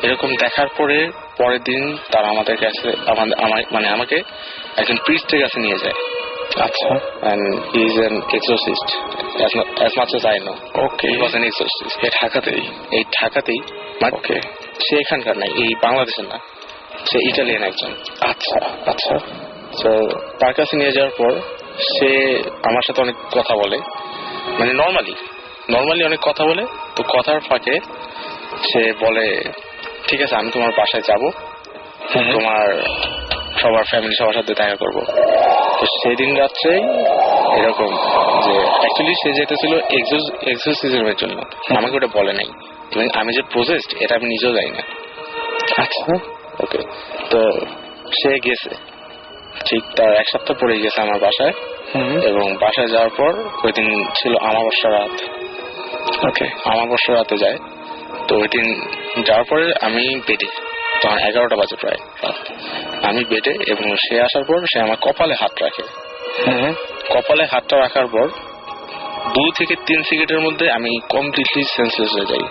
এরকম দেখার পরে পরের দিন তারা আমাদের কাছে মানে আমাকে একজন প্রিস্টের কাছে নিয়ে যায়।
আচ্ছা,
and he is an exorcist as much as I know.
Okay,
he was an exorcist.
এই ঢাকাতেই
ওকে, সে এখানকার নাই, এই বাংলাদেশের না, সে ইটালিয়ান একজন।
আচ্ছা আচ্ছা,
তো তার কাছে নিয়ে যাওয়ার পর সে আমার সাথে অনেক কথা বলে, মানে নর্মালি অনেক কথা বলে। তো কথার ফাঁকে সে বলে ঠিক আছে আমি তোমার বাসায় যাব, তোমার সবার ফ্যামিলি সবার সাথে দেখা করবো। তো সেদিন রাত্রেই এরকম যে অ্যাকচুয়ালি সে যেতেছিল এক্সোরসিজমের জন্য, আমাকে ওটা বলে নাই এবং আমি যে প্রসেসড এটা আমি নিজেও জানি না।
আচ্ছা,
ওকে, তো সে গেছে, ঠিক তার এক সপ্তাহ পরে গেছে আমার বাসায়, এবং বাসায় যাওয়ার পর ওই দিন ছিল আমাবস্যা রাত। ওকে, আমাবস্যা রাতে যায়। তো ওই দিন যাওয়ার পরে আমি বেডে, তখন 11টা বাজে প্রায়, আমি বেডে, এবং সে আসার পর সে আমার কপালে হাত রাখে। কপালে হাতটা রাখার পর 2 থেকে 3 সেকেন্ডের মধ্যে আমি কমপ্লিটলি সেন্সলেস হয়ে যাই,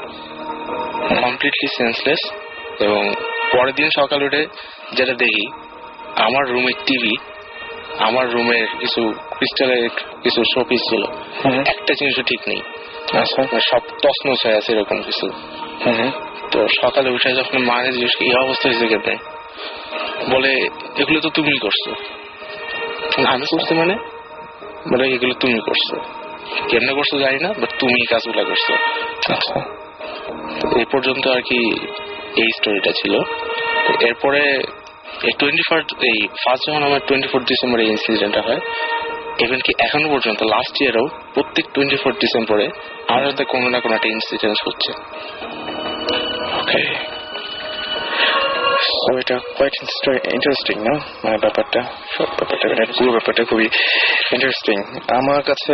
এবং পরের দিন সকাল উঠে যেটা দেখি, আমার রুমের টিভি, আমার রুমের কিছু ক্রিস্টালের কিছু শোপিস ছিল, একটা জিনিসও ঠিক নেই, সব তছনছ হয়ে আছে এরকম কিছু। তো সকালে উঠে যখন মাকে জিজ্ঞেস করি এই অবস্থা হয়েছে কেমনে, বলে এগুলো তো তুমি করছো। আমি করছি মানে বলে এগুলো তুমি করছো, কেমনে করছো জানি না, বাট তুমি কাজগুলো করছো।
আচ্ছা,
এই পর্যন্ত আর কি এই স্টোরিটা ছিল। এরপরে এই ফার্স্ট যখন আমার 24 ডিসেম্বর এই ইনসিডেন্টটা হয়, ইভেন কি এখনো পর্যন্ত লাস্ট ইয়ারও প্রত্যেক 24 ডিসেম্বরে আমার সাথে কোনো না কোনো একটা ইনসিডেন্ট হচ্ছে।
ওকে, সো এটা কোয়াইট ইন্টারেস্টিং না, মানে ব্যাপারটা, সব ব্যাপারটা, পুরো ব্যাপারটা খুবই ইন্টারেস্টিং আমার কাছে।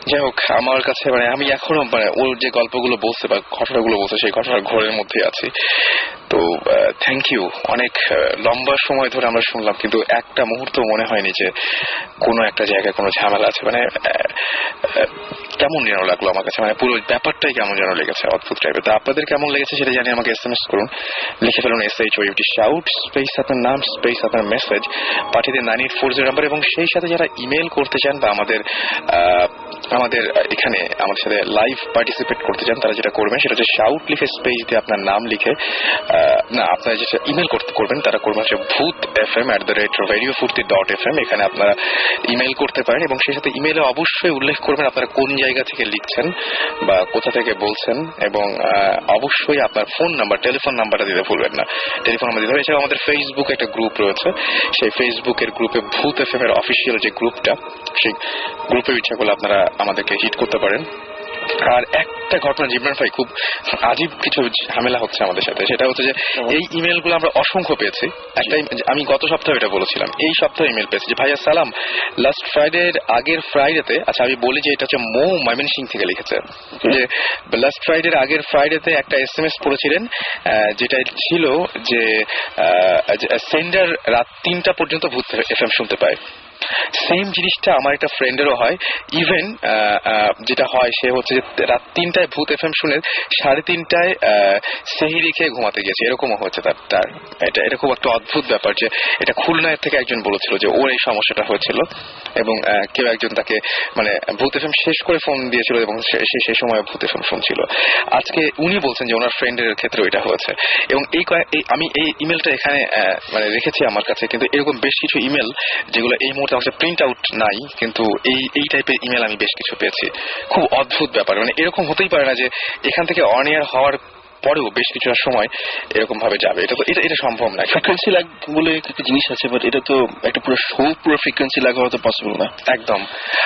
যাই হোক, আমার কাছে মানে আমি এখনো মানে ওর যে গল্পগুলো বলছে বা ঘটনাগুলো বলছে সেই ঘটনার ঘরের মধ্যে আছি। তো থ্যাংক ইউ, অনেক লম্বা সময় ধরে আমরা শুনলাম, কিন্তু একটা মুহূর্ত মনে হয়নি যে কোনো একটা জায়গায় কোনো ঝামেলা আছে। মানে কেমন যেন লাগলো আমার কাছে, মানে পুরো ব্যাপারটাই কেমন যেন লেগেছে, অদ্ভুত টাইপের। তো আপনাদের কেমন লেগেছে সেটা জানিয়ে আমাকে SMS করুন, লিখে ফেলুন SHOUT শাউট স্পেস আপনার নাম স্পেস আপনার মেসেজ, পাঠিয়ে দিন 9840 নাম্বার। এবং সেই সাথে যারা ইমেল করতে চান বা আমাদের এখানে আমাদের সাথে লাইভ পার্টিসিপেট করতে চান, তারা যেটা করবেন সেটা হচ্ছে শাউট লিখে স্পেস দিয়ে আপনার নাম লিখে, না আপনারা যেটা ইমেল করবেন তারা করবেন হচ্ছে bhutfm@radiofurti.fm, এখানে আপনারা ইমেল করতে পারেন। এবং সেই সাথে ইমেলে অবশ্যই উল্লেখ করবেন আপনারা কোন জায়গা থেকে লিখছেন বা কোথা থেকে বলছেন, এবং অবশ্যই আপনার ফোন নাম্বার, টেলিফোন নাম্বারটা দিতে ভুলবেন না, টেলিফোন নাম্বার দিতে হবে। এছাড়া আমাদের ফেসবুক একটা গ্রুপ রয়েছে, সেই ফেসবুকের গ্রুপে ভূত FM এর অফিসিয়াল যে গ্রুপটা, সেই গ্রুপে ইচ্ছা করলে আপনারা আমাদেরকে হিট করতে পারেন। আর একটা ঘটনা জিবরান ভাই, খুব আজীব কিছু ঝামেলা হচ্ছে আমাদের সাথে, সেটা হচ্ছে যে এই ইমেল গুলো আমরা অসংখ্য পেয়েছি। আমি গত সপ্তাহে এটা বলেছিলাম, এই সপ্তাহে ইমেল পেয়েছি যে ভাইয়া সালাম, লাস্ট ফ্রাইডের আগের ফ্রাইডেতে, আচ্ছা আমি বলি যে এটা হচ্ছে ময়মনসিং থেকে লিখেছে, যে লাস্ট ফ্রাইডের আগের ফ্রাইডেতে একটা SMS পড়েছিলেন, যেটা ছিল যে সেন্ডার রাত 3টা পর্যন্ত ভূত FM শুনতে পায়। সেম জিনিসটা আমার একটা ফ্রেন্ডেরও হয়। ইভেন যেটা হয় সে হচ্ছে যে রাত 3টায় ভূত FM শুনে 3:30টায় সেহরি খেয়ে ঘুমাতে গেছে, এরকমও হচ্ছে তার। এটা খুব একটা অদ্ভুত ব্যাপার যে এটা খুলনার থেকে একজন বলেছিল যে ওর এই সমস্যাটা হয়েছিল, এবং কেউ একজন তাকে মানে ভূত FM শেষ করে ফোন দিয়েছিল এবং সে সেই সময় ভূত FM শুনছিল। আজকে উনি বলছেন যে ওনার ফ্রেন্ডের ক্ষেত্রে এটা হয়েছে। এবং আমি এই ইমেলটা এখানে মানে রেখেছি আমার কাছে, কিন্তু এরকম বেশ কিছু ইমেল যেগুলো এই মুহূর্তে আমাদের প্রিন্ট আউট নাই, কিন্তু এই টাইপের ইমেল আমি বেশ কিছু পেয়েছি। খুব অদ্ভুত ব্যাপার, মানে এরকম হতেই পারে না যে এখান থেকে অন এয়ার হওয়ার পরেও বেশ কিছুটা সময় এরকম ভাবে যাবে, এটা সম্ভব না।
ফ্রিকোয়েন্সি লাগ বলে একটা জিনিস আছে, বাট এটা তো একটা পুরো ফ্রিকোয়েন্সি লাগ হওয়া তো পসিবল না।
একদম।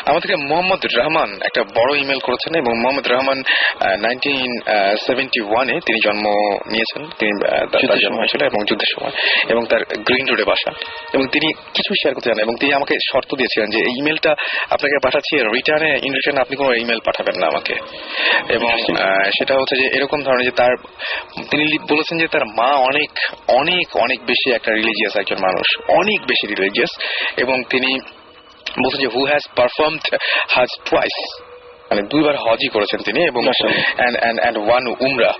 আমাদেরকে মোহাম্মদ রহমান একটা বড় ইমেল করেছেন, এবং মোহাম্মদ রহমান 1971-এ তিনি জন্ম নিয়েছেন, তিনি জন্ম হয়েছিল এবং যুদ্ধের সময়, এবং তার গ্রিন রোডে বাসা, এবং তিনি কিছু শেয়ার করতে চান, এবং তিনি আমাকে শর্ত দিয়েছিলেন যে এই ইমেলটা আপনাকে পাঠাচ্ছি, ইন রিটার্ন আপনি কোনো ইমেল পাঠাবেন না আমাকে। এবং সেটা হচ্ছে যে এরকম ধরনের যে তিনি বলেছেন যে তার মা অনেক অনেক অনেক বেশি একটা রিলিজিয়াস একজন মানুষ, অনেক বেশি রিলিজিয়াস, এবং তিনি বলছেন যে হু হ্যাজ পারফর্মড হাজ টুয়াইস, মানে 2 বার হজই করেছেন তিনি, এবং and one উমরা,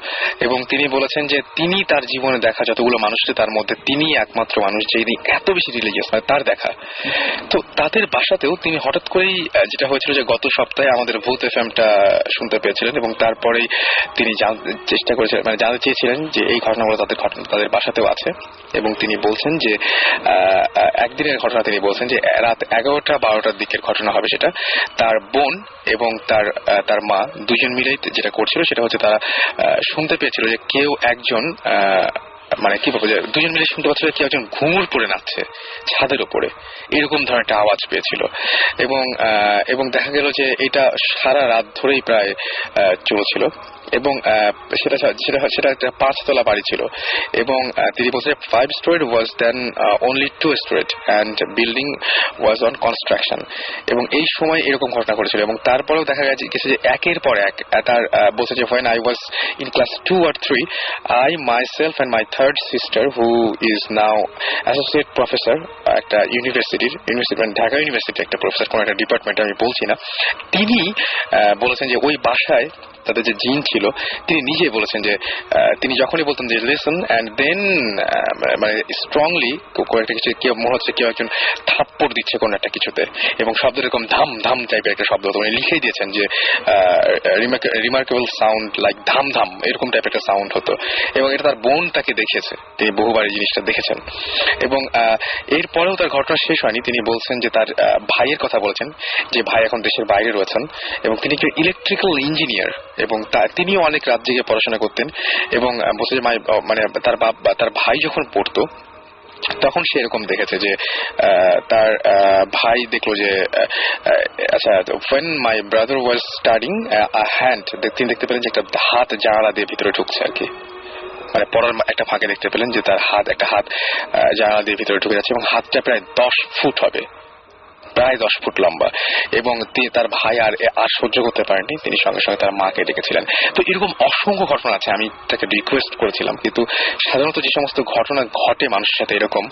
এবং তিনি বলেছেন যে তিনি তার জীবনে দেখা যতগুলো মানুষের তার মধ্যে তিনি একমাত্র মানুষ যিনি এত বেশি রিলিজিয়াস, মানে তার দেখা। তো তাদের বাসাতেও তিনি হঠাৎ করেই, যেটা হয়েছিল যে গত সপ্তাহে আমাদের ভূত এফএমটা শুনতে পেয়েছিলেন, এবং তারপরেই তিনি চেষ্টা করেছিলেন, মানে জানতে চেয়েছিলেন যে এই ঘটনাগুলো তাদের বাসাতেও আছে, এবং তিনি বলছেন যে একদিনের ঘটনা, তিনি বলছেন যে রাত 11টা-12টার দিকের ঘটনা হবে সেটা। তার বোন এবং তার মা দুজন মিলেই যেটা করছিল সেটা হচ্ছে তারা শুনতে পেয়েছিল যে কেউ একজন, মানে কি বলবো, যে দুজন মিলে শুনতে পাচ্ছিল কেউ একজন ঘুঙুর পরে নাচছে ছাদের উপরে, এরকম ধরনের একটা আওয়াজ পেয়েছিল, এবং দেখা গেল যে এটা সারা রাত ধরেই প্রায় চলছিল, এবং সেটা একটা 5 তলা বাড়ি ছিল, এবং তিনি বলছেন 5 story was then only 2 story and building was on construction, এবং এই সময় এরকম ঘটনা ঘটেছিল। এবং তারপরেও দেখা গেছে যে একের পর এক তার বলছে যে when I was in class 2 or 3 I myself and my third sister who is now associate professor একটা ইউনিভার্সিটি, মানে ঢাকা ইউনিভার্সিটি একটা প্রফেসর, কোন একটা ডিপার্টমেন্টে আমি বলছি না, তিনি বলেছেন যে ওই বাসায় তাদের যে জিন ছিল, তিনি নিজেই বলেছেন যে তিনি যখনই বলতেন যে লিসন অ্যান্ড দেন, মানে স্ট্রংলি কয়েকটা কিছু, কেউ মনে হচ্ছে কেউ একজন থাপ্পড় দিচ্ছে কোন একটা কিছুতে, এবং শব্দ এরকম ধাম ধাম টাইপের একটা শব্দ হতো, মানে লিখেই দিয়েছেন যে রিমার্কেবল সাউন্ড লাইক ধাম ধাম, এরকম টাইপের একটা সাউন্ড হতো, এবং এটা তার বোন তাকে দেখেছে, তিনি বহুবার এই জিনিসটা দেখেছেন। এবং এরপরেও তার ঘটনা শেষ হয়নি, তিনি বলছেন যে তার ভাইয়ের কথা বলেছেন, যে ভাই এখন দেশের বাইরে রয়েছেন, এবং তিনি একজন ইলেকট্রিক্যাল ইঞ্জিনিয়ার, এবং তিনিও অনেক রাত জেগে পড়াশোনা করতেন, এবং বলছে যে মানে তার ভাই যখন পড়তো তখন সে এরকম দেখেছে যে তার ভাই দেখলো যে, আচ্ছা, when my brother was studying a hand, তিনি দেখতে পেলেন যে একটা হাত জানালা দিয়ে ভিতরে ঢুকছে আর কি, মানে পড়ার একটা ফাঁকে দেখতে পেলেন যে তার একটা হাত জানালা দিয়ে ভিতরে ঢুকে যাচ্ছে, এবং হাতটা প্রায় 10 ফুট হবে, প্রায় 10 ফুট লম্বা, এবং তার ভাই আর সহ্য করতে পারেননি, তিনি সঙ্গে সঙ্গে তার মাকে ডেকেছিলেন। তো এরকম অসংখ্য ঘটনা আছে, আমি তাকে রিকোয়েস্ট করেছিলাম, কিন্তু সাধারণত যে সমস্ত ঘটনা ঘটে মানুষের সাথে এরকম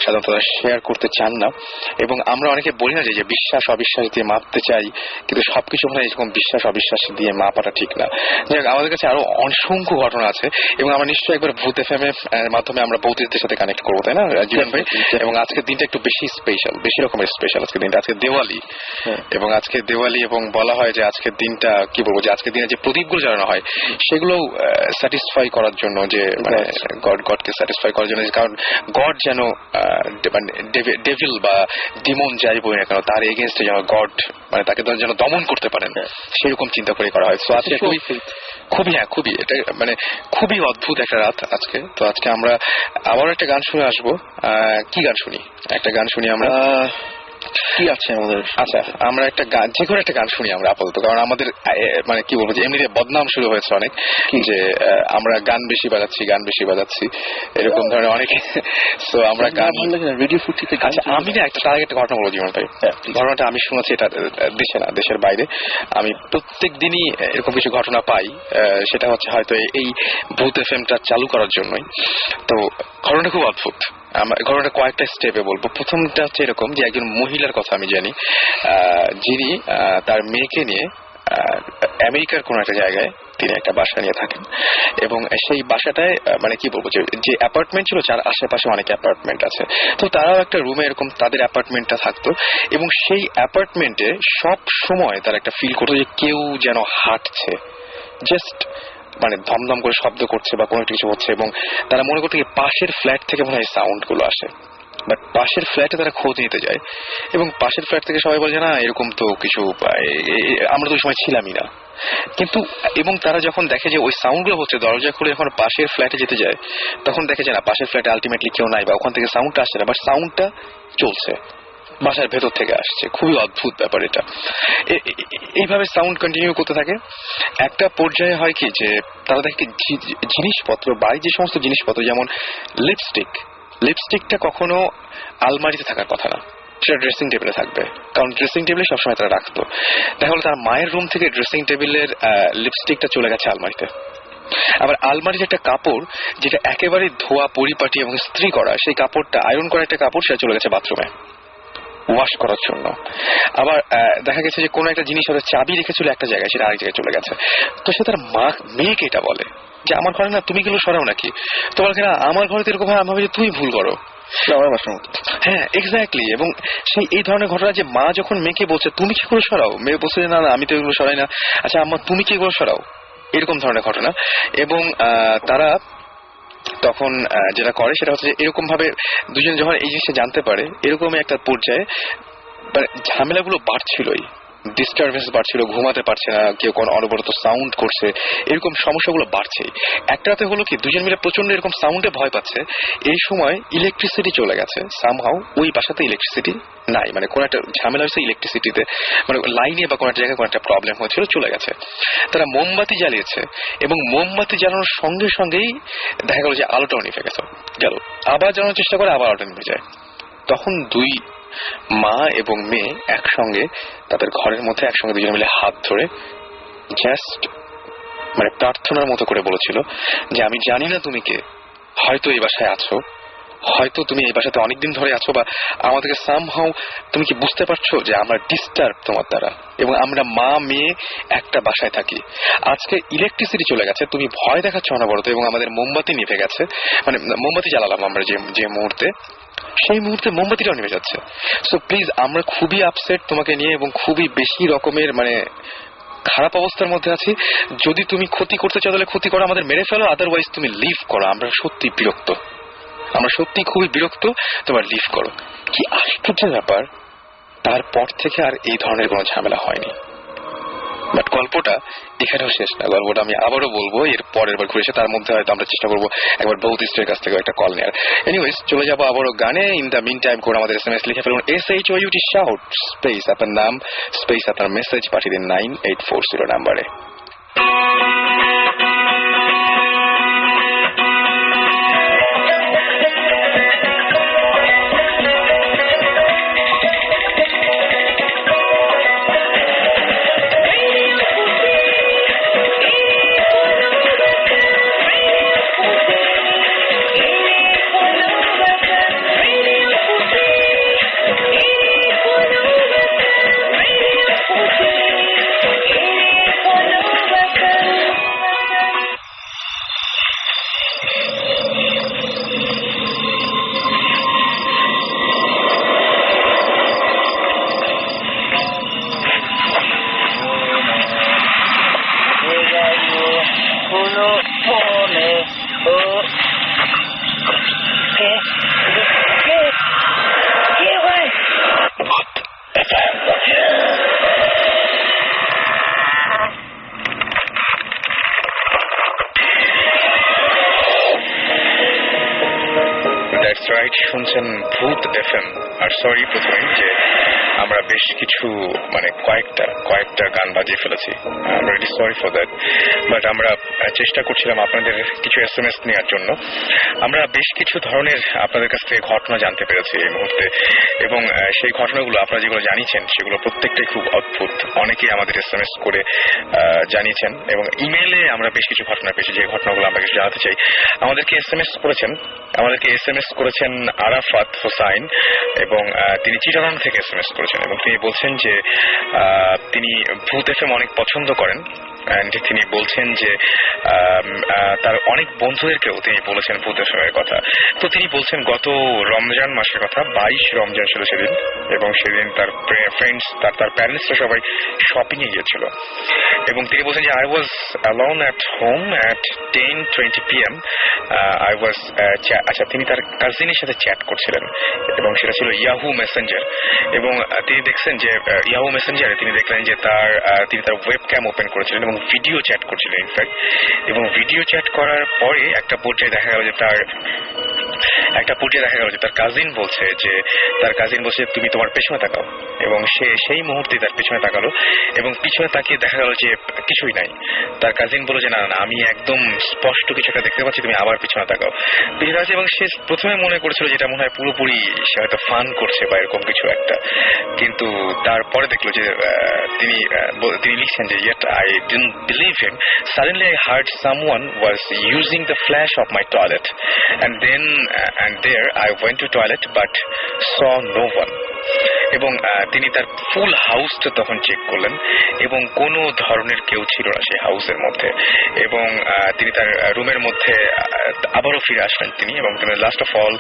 সাধারণত তারা শেয়ার করতে চান না, এবং আমরা অনেকে বলি না যে বিশ্বাস অবিশ্বাস দিয়ে মাপতে চাই, কিন্তু সবকিছু মানে এরকম বিশ্বাস অবিশ্বাস দিয়ে মাপাটা ঠিক না। যাই হোক, আমাদের কাছে আরো অসংখ্য ঘটনা আছে, এবং আমরা নিশ্চয়ই একবার ভূত এফএম এর মাধ্যমে আমরা বৌদ্ধদের সাথে কানেক্ট করবো, তাই না জীবন ভাই? এবং আজকের দিনটা একটু বেশি স্পেশাল, বেশি রকমের স্পেশাল আজকের দিনটা, আজকে দেওয়ালি, এবং আজকে দেওয়ালি, এবং বলা হয় যে আজকের দিনটা কি বলবো, যে আজকের দিনে যে প্রদীপগুলো জ্বালানো হয় সেগুলো স্যাটিসফাই করার জন্য, যে মানে গডকে স্যাটিসফাই করার জন্য, কারণ গড যেন ডেভিল বা ডিমন যাই বই না কেন তার এগেইনস্টে যেন গড, মানে তাকে যেন দমন করতে পারেন, সেরকম চিন্তা করে করা হয়। তো আজকে খুবই এটা মানে খুবই অদ্ভুত একটা রাত আজকে। তো আজকে আমরা আবার একটা গান শুনে আসবো। কি গান শুনি? একটা গান শুনি আমরা, কি আছে আমাদের? আচ্ছা, আমরা একটা গান, যে কোনো একটা গান শুনি আমরা আপাতত, কারণ আমাদের মানে কি বলবো যে এমনিতে বদনাম শুরু হয়েছে অনেক, যে আমরা গান বেশি বাজাচ্ছি এরকম ধরনের অনেক। তো আমরা গান রেডিও ফুটিতে, আচ্ছা আমি না তার আগে একটা ঘটনা বলবো জীবন ভাই। ঘটনাটা আমি শুনেছি, এটা দেশে না, দেশের বাইরে। আমি প্রত্যেক দিনই এরকম কিছু ঘটনা পাই, সেটা হচ্ছে হয়তো এই ভূত এফএমটা চালু করার জন্যই। তো ঘটনাটা খুব অদ্ভুত, ঘটনাটা কয়েকটা স্টেপে বলবো। প্রথমটা হচ্ছে এরকম যে একজন মহিলার কথা আমি জানি, যিনি তার মেয়েকে নিয়ে আমেরিকার কোন একটা জায়গায় তিনি একটা বাসা নিয়ে থাকেন, এবং সেই বাসাটায় মানে কি বলবো যে অ্যাপার্টমেন্ট ছিল, যার আশেপাশে অনেক অ্যাপার্টমেন্ট আছে, তো তারাও একটা রুমে এরকম তাদের অ্যাপার্টমেন্টটা থাকতো, এবং সেই অ্যাপার্টমেন্টে সব সময় তারা একটা ফিল করতো যে কেউ যেন হাঁটছে, জাস্ট মানে ধমধম করে শব্দ করছে বা কোনো কিছু হচ্ছে, এবং তারা মনে করতে পাশের ফ্ল্যাট থেকে মনে হয় সাউন্ড গুলো আসে। বাট পাশের ফ্ল্যাটে তারা খোঁজ নিতে যায়, এবং পাশের ফ্ল্যাট থেকে সবাই বলে যে না এরকম তো কিছু, আমরা তো ওই সময় ছিলামই না। কিন্তু এবং তারা যখন দেখে যে ওই সাউন্ডগুলো হচ্ছে, দরজা খুলে যখন পাশের ফ্ল্যাটে যেতে যায় তখন দেখে যে না পাশের ফ্ল্যাটে আলটিমেটলি কেউ নাই বা ওখান থেকে সাউন্ডটা আসছে না, বাট সাউন্ডটা চলছে, বাসার ভেতর থেকে আসছে। খুবই অদ্ভুত ব্যাপার এটা। এইভাবে সাউন্ড কন্টিনিউ করতে থাকে। একটা পর্যায়ে হয় কি যে তারা দেখে জিনিসপত্র, বাড়ির যে সমস্ত জিনিসপত্র, যেমন লিপস্টিকটা কখনো আলমারিতে থাকার কথা না, সেটা ড্রেসিং টেবিলে থাকবে, কারণ ড্রেসিং টেবিলে সবসময় তারা রাখতো। দেখা হলো তার মায়ের রুম থেকে ড্রেসিং টেবিলের লিপস্টিকটা চলে গেছে আলমারিতে। আবার আলমারির একটা কাপড় যেটা একেবারে ধোয়া পরিপাটি এবং ইস্ত্রি করা, সেই কাপড়টা আয়রন করা একটা কাপড়, সেটা চলে গেছে বাথরুমে ওয়াশ করার জন্য। আবার দেখা গেছে যে কোনো একটা জিনিস হয়তো চাবি রেখেছিল একটা জায়গায়, সেটা আরেক জায়গায় চলে গেছে। তো সে তার মেয়েকে এটা বলে যে আমার ঘরে না তুমি গেলেও সরাও নাকি, তোমার না আমার ঘরে তো এরকম হয়, আমি ভাবি যে তুমি ভুল করো। হ্যাঁ এক্স্যাক্টলি। এবং সেই এই ধরনের ঘটনা যে মা যখন মেয়েকে বলছে তুমি কি করে সরাও, মেয়ে বলছে না না আমি তো এগুলো সরাই না, আচ্ছা আম্মা তুমি কি করে সরাও, এরকম ধরনের ঘটনা। এবং তারা তখন যেটা করে সেটা হচ্ছে যে এরকম ভাবে দুজন যখন এই জিনিসটা জানতে পারে, এরকমই একটা পর্যায়ে ঝামেলাগুলো বাড়ছিলই, ডিস্টারবেন্স বাড়ছিল, ঘুমাতে পারছে না, কেউ কোন অনবরত সাউন্ড করছে, এরকম সমস্যাগুলো বাড়ছেই। একটা রাতে হলো কি দুজন মিলে প্রচন্ড এরকম সাউন্ডে ভয় পাচ্ছে, এই সময় ইলেকট্রিসিটি চলে গেছে সামহাউ, ওই বাসাতে ইলেকট্রিসিটি নাই, মানে কোন একটা ঝামেলা হয়েছে ইলেকট্রিসিটিতে, মানে লাইনে বা কোন একটা জায়গায় কোন একটা প্রবলেম হয়েছিল, চলে গেছে। তারা মোমবাতি জ্বালিয়েছে এবং মোমবাতি জ্বালানোর সঙ্গে সঙ্গেই দেখা গেল যে আলোটাও নিভে গেছে, গেল, আবার জ্বালানোর চেষ্টা করে আবার আলোটা নিভে যায়। তখন দুই মা এবং মেয়ে একসঙ্গে তাদের ঘরের মধ্যে একসঙ্গে দুজন মিলে হাত ধরে জাস্ট মানে প্রার্থনার মতো করে বলেছিল যে আমি জানি না তুমি কে, হয়তো এই বাসায় আছো, হয়তো তুমি এই বাসাতে অনেকদিন ধরে আছো, বা আমাদেরকে সামহাউ তুমি কি বুঝতে পারছো যে আমরা ডিস্টার্ব তোমার দ্বারা, এবং আমরা মা মেয়ে একটা বাসায় থাকি, আজকে ইলেকট্রিসিটি চলে গেছে, তুমি ভয় দেখাচ্ছ অনবরত, এবং আমাদের মোমবাতি নিভে গেছে, মানে মোমবাতি জ্বালালাম আমরা যে মুহূর্তে, সেই মুহূর্তে মোমবাতিটাও নেমে যাচ্ছে। সো প্লিজ আমরা খুবই আপসেট তোমাকে নিয়ে এবং খুবই বেশি রকমের মানে খারাপ অবস্থার মধ্যে আছি, যদি তুমি ক্ষতি করতে চাও তাহলে ক্ষতি করো, আমাদের মেরে ফেলো, আদারওয়াইজ তুমি লিভ করো, আমরা সত্যি বিরক্ত, আমরা সত্যি খুবই বিরক্ত, তোমার লিভ করো। কি আশ্চর্য ব্যাপার, তারপর থেকে আর এই ধরনের কোনো ঝামেলা হয়নি। বাট গল্পটা এখানেও শেষ না, গল্পটা আমি আবারও বলবো এর পরের বার ঘুরে এসে, তার মধ্যে হয়তো আমরা চেষ্টা করবো একবার বৌদিস্টের কাছ থেকে একটা কল নেওয়ার। এনিওয়েজ চলে যাবো আবারও গানে। ইন দ্য মিন টাইম করে আমাদের SMS লিখে ফেলুন SHOUT শাউট স্পেস আপনার নাম স্পেস আপনার মেসেজ পাঠিয়ে দিন 9840 নাম্বারে। শুনছেন ভূত FM। আর সরি প্রথমে যে আমরা বেশ কিছু মানে কয়েকটা গান বাজিয়ে ফেলেছি, আমরা really sorry for that, but আমরা চেষ্টা করছিলাম আপনাদের কিছু SMS নেওয়ার জন্য। আমরা বেশ কিছু ধরনের আপনাদের কাছ থেকে ঘটনা জানতে পেরেছি এই মুহূর্তে, এবং সেই ঘটনাগুলো আপনারা যেগুলো জানিয়েছেন সেগুলো প্রত্যেকটাই খুব অদ্ভুত। অনেকেই আমাদের SMS করে জানিয়েছেন এবং ইমেইলে আমরা বেশ কিছু ঘটনা পেয়েছি, যে ঘটনাগুলো আমরা কিছু জানাতে চাই। আমাদেরকে SMS করেছেন আরাফাত হোসাইন, এবং তিনি চিটাগাং থেকে SMS করেছেন, এবং তিনি বলছেন যে তিনি ভূত FM অনেক পছন্দ করেন। তিনি বলছেন যে তার অনেক বন্ধুদেরকেও তিনি বলেছেন ভূত FM এর কথা। তো তিনি বলছেন গত রমজান মাসের কথা, 22 রমজান ছিল সেদিন, এবং সেদিন তার ফ্রেন্ডস তার প্যারেন্টসরা সবাই শপিং এ গিয়েছিল, এবং তিনি বলছেন যে I was alone at home at 10:20 PM। আচ্ছা, তিনি তার কাজিনের সাথে চ্যাট করছিলেন, এবং সেটা ছিল ইয়াহু মেসেঞ্জার, এবং তিনি দেখছেন যে ইয়াহু মেসেঞ্জারে তিনি দেখলেন যে তিনি তার ওয়েব ক্যাম ওপেন করেছিলেন, এবং এবং ভিডিও চ্যাট করছিল ইনফ্যাক্ট। এবং ভিডিও চ্যাট করার পরে একটা পর্যায়ে দেখা গেল যে তার কাজিন বলছে তুমি তোমার পেছনে তাকাও, এবং সে সেই মুহূর্তে তার পেছনে তাকালো এবং পিছনে তাকিয়ে দেখা গেল যে কিছুই নাই। তার কাজিন বলল যে না না আমি একদম স্পষ্ট কিছু একটা দেখতে পাচ্ছি, তুমি আবার পিছনে তাকাও। পিছনে আছে এবং সে প্রথমে মনে করেছিল যেটা মনে হয় পুরোপুরি সে হয়তো ফান করছে বা এরকম কিছু একটা, কিন্তু তারপরে দেখলো যে তিনি লিখছেন যে yet I didn't believe him. Suddenly I heard someone was using the flash of my toilet, and there I went to toilet but saw no one. এবং তিনি তার ফুল হাউসটা তখন চেক করলেন এবং কোনো ধরনের কেউ ছিল না সেই হাউসের মধ্যে। এবং তিনি তার রুমের মধ্যে আবারও ফিরে আসলেন তিনি, এবং last of all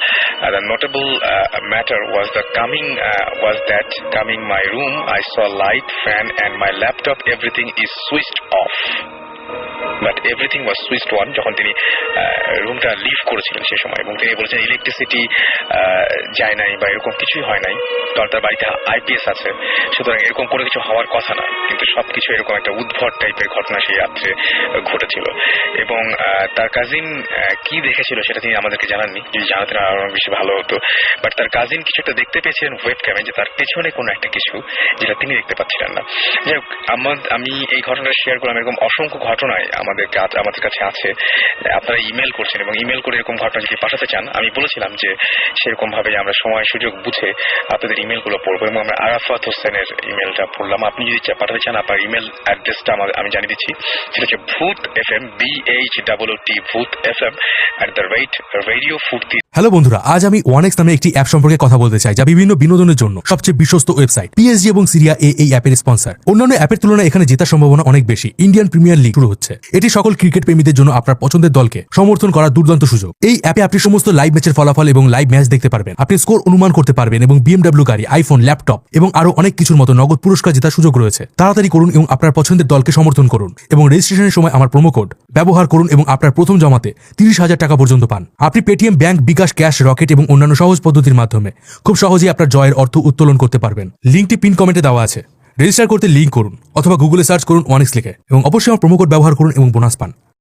the notable matter was that coming my room I saw light, fan and my laptop, everything is switched off, but everything was switched on যখন তিনি রুমটা লিভ করেছিলেন সে সময়। এবং তিনি বলেছেন ইলেকট্রিসিটি যায় নাই বা এরকম কিছুই হয় নাই, কারণ তার বাড়িতে আইপিএস আছে, সুতরাং এরকম কোনো কিছু হওয়ার কথা না, কিন্তু সবকিছু এরকম একটা উদ্ভট টাইপের ঘটনা সেই রাত্রে ঘটেছিল। এবং তার কাজিন কি দেখেছিল সেটা তিনি আমাদেরকে জানাননি, যদি জানাতেন আরো বেশি ভালো হতো। বাট তার কাজিন কিছু একটা দেখতে পেয়েছিলেন ওয়েবক্যামে, যে তার পেছনে কোনো একটা কিছু যেটা তিনি দেখতে পাচ্ছিলেন না। যাই হোক, আমি এই ঘটনাটা শেয়ার করলাম। এরকম অসংখ্য ঘটনায় আমাদের কাছে আছে। আপনারা ইমেল করছেন এবং ইমেল করে এরকম ঘটনা যদি পাঠাতে চান, আমি বলেছিলাম যে সেরকম ভাবে আমরা সময় সুযোগ বুঝে আপনাদের ইমেলগুলো পড়বো, এবং আমরা আরাফাত হোসেনের ইমেলটা পড়লাম। আপনি যদি পাঠাতে চান আপনার ইমেল অ্যাড্রেসটা আমি জানিয়ে দিচ্ছি, সেটা হচ্ছে bhootfm bhootfm@radio-ফুর্তি।
হ্যালো বন্ধুরা, আজ আমি 1x নামে একটি অ্যাপ সম্পর্কে কথা বলতে চাই, যা বিভিন্ন বিনোদনের জন্য সবচেয়ে বিশ্বস্ত ওয়েবসাইট। পিএসজি এবং সিরিয়া এই অ্যাপের স্পন্সর। অন্যান্য অ্যাপের তুলনায় এখানে জেতার সম্ভাবনা অনেক বেশি। ইন্ডিয়ান প্রিমিয়ার লিগ শুরু হচ্ছে। এটি সকল ক্রিকেট প্রেমীদের জন্য আপনার পছন্দের দলকে সমর্থন করার দুর্দান্ত সুযোগ। এই অ্যাপে আপনি সমস্ত লাইভ ম্যাচের ফলাফল এবং লাইভ ম্যাচ দেখতে পারবেন। আপনি স্কোর অনুমান করতে পারবেন এবং BMW গাড়ি, আইফোন, ল্যাপটপ এবং আরো অনেক কিছুর মতো নগদ পুরস্কার জেতার সুযোগ রয়েছে। তাড়াতাড়ি করুন এবং আপনার পছন্দের দলকে সমর্থন করুন, এবং রেজিস্ট্রেশনের সময় আমার প্রোমো কোড ব্যবহার করুন এবং আপনার প্রথম জমাতে 30,000 টাকা পর্যন্ত পান। আপনি পেটিএম, ব্যাংক, বিকাশ, ক্যাশ, রকেট এবং অন্যান্য সহজ পদ্ধতির মাধ্যমে খুব সহজেই আপনার জয়ের অর্থ উত্তোলন করতে পারবেন। লিঙ্কটি পিন কমেন্টে দেওয়া আছে। রেজিস্টার করতে লিঙ্ক করুন অথবা গুগলে সার্চ করুন 1x লিখে, এবং অবশ্যই আমার প্রোমো কোড ব্যবহার করুন এবং বোনাস পান।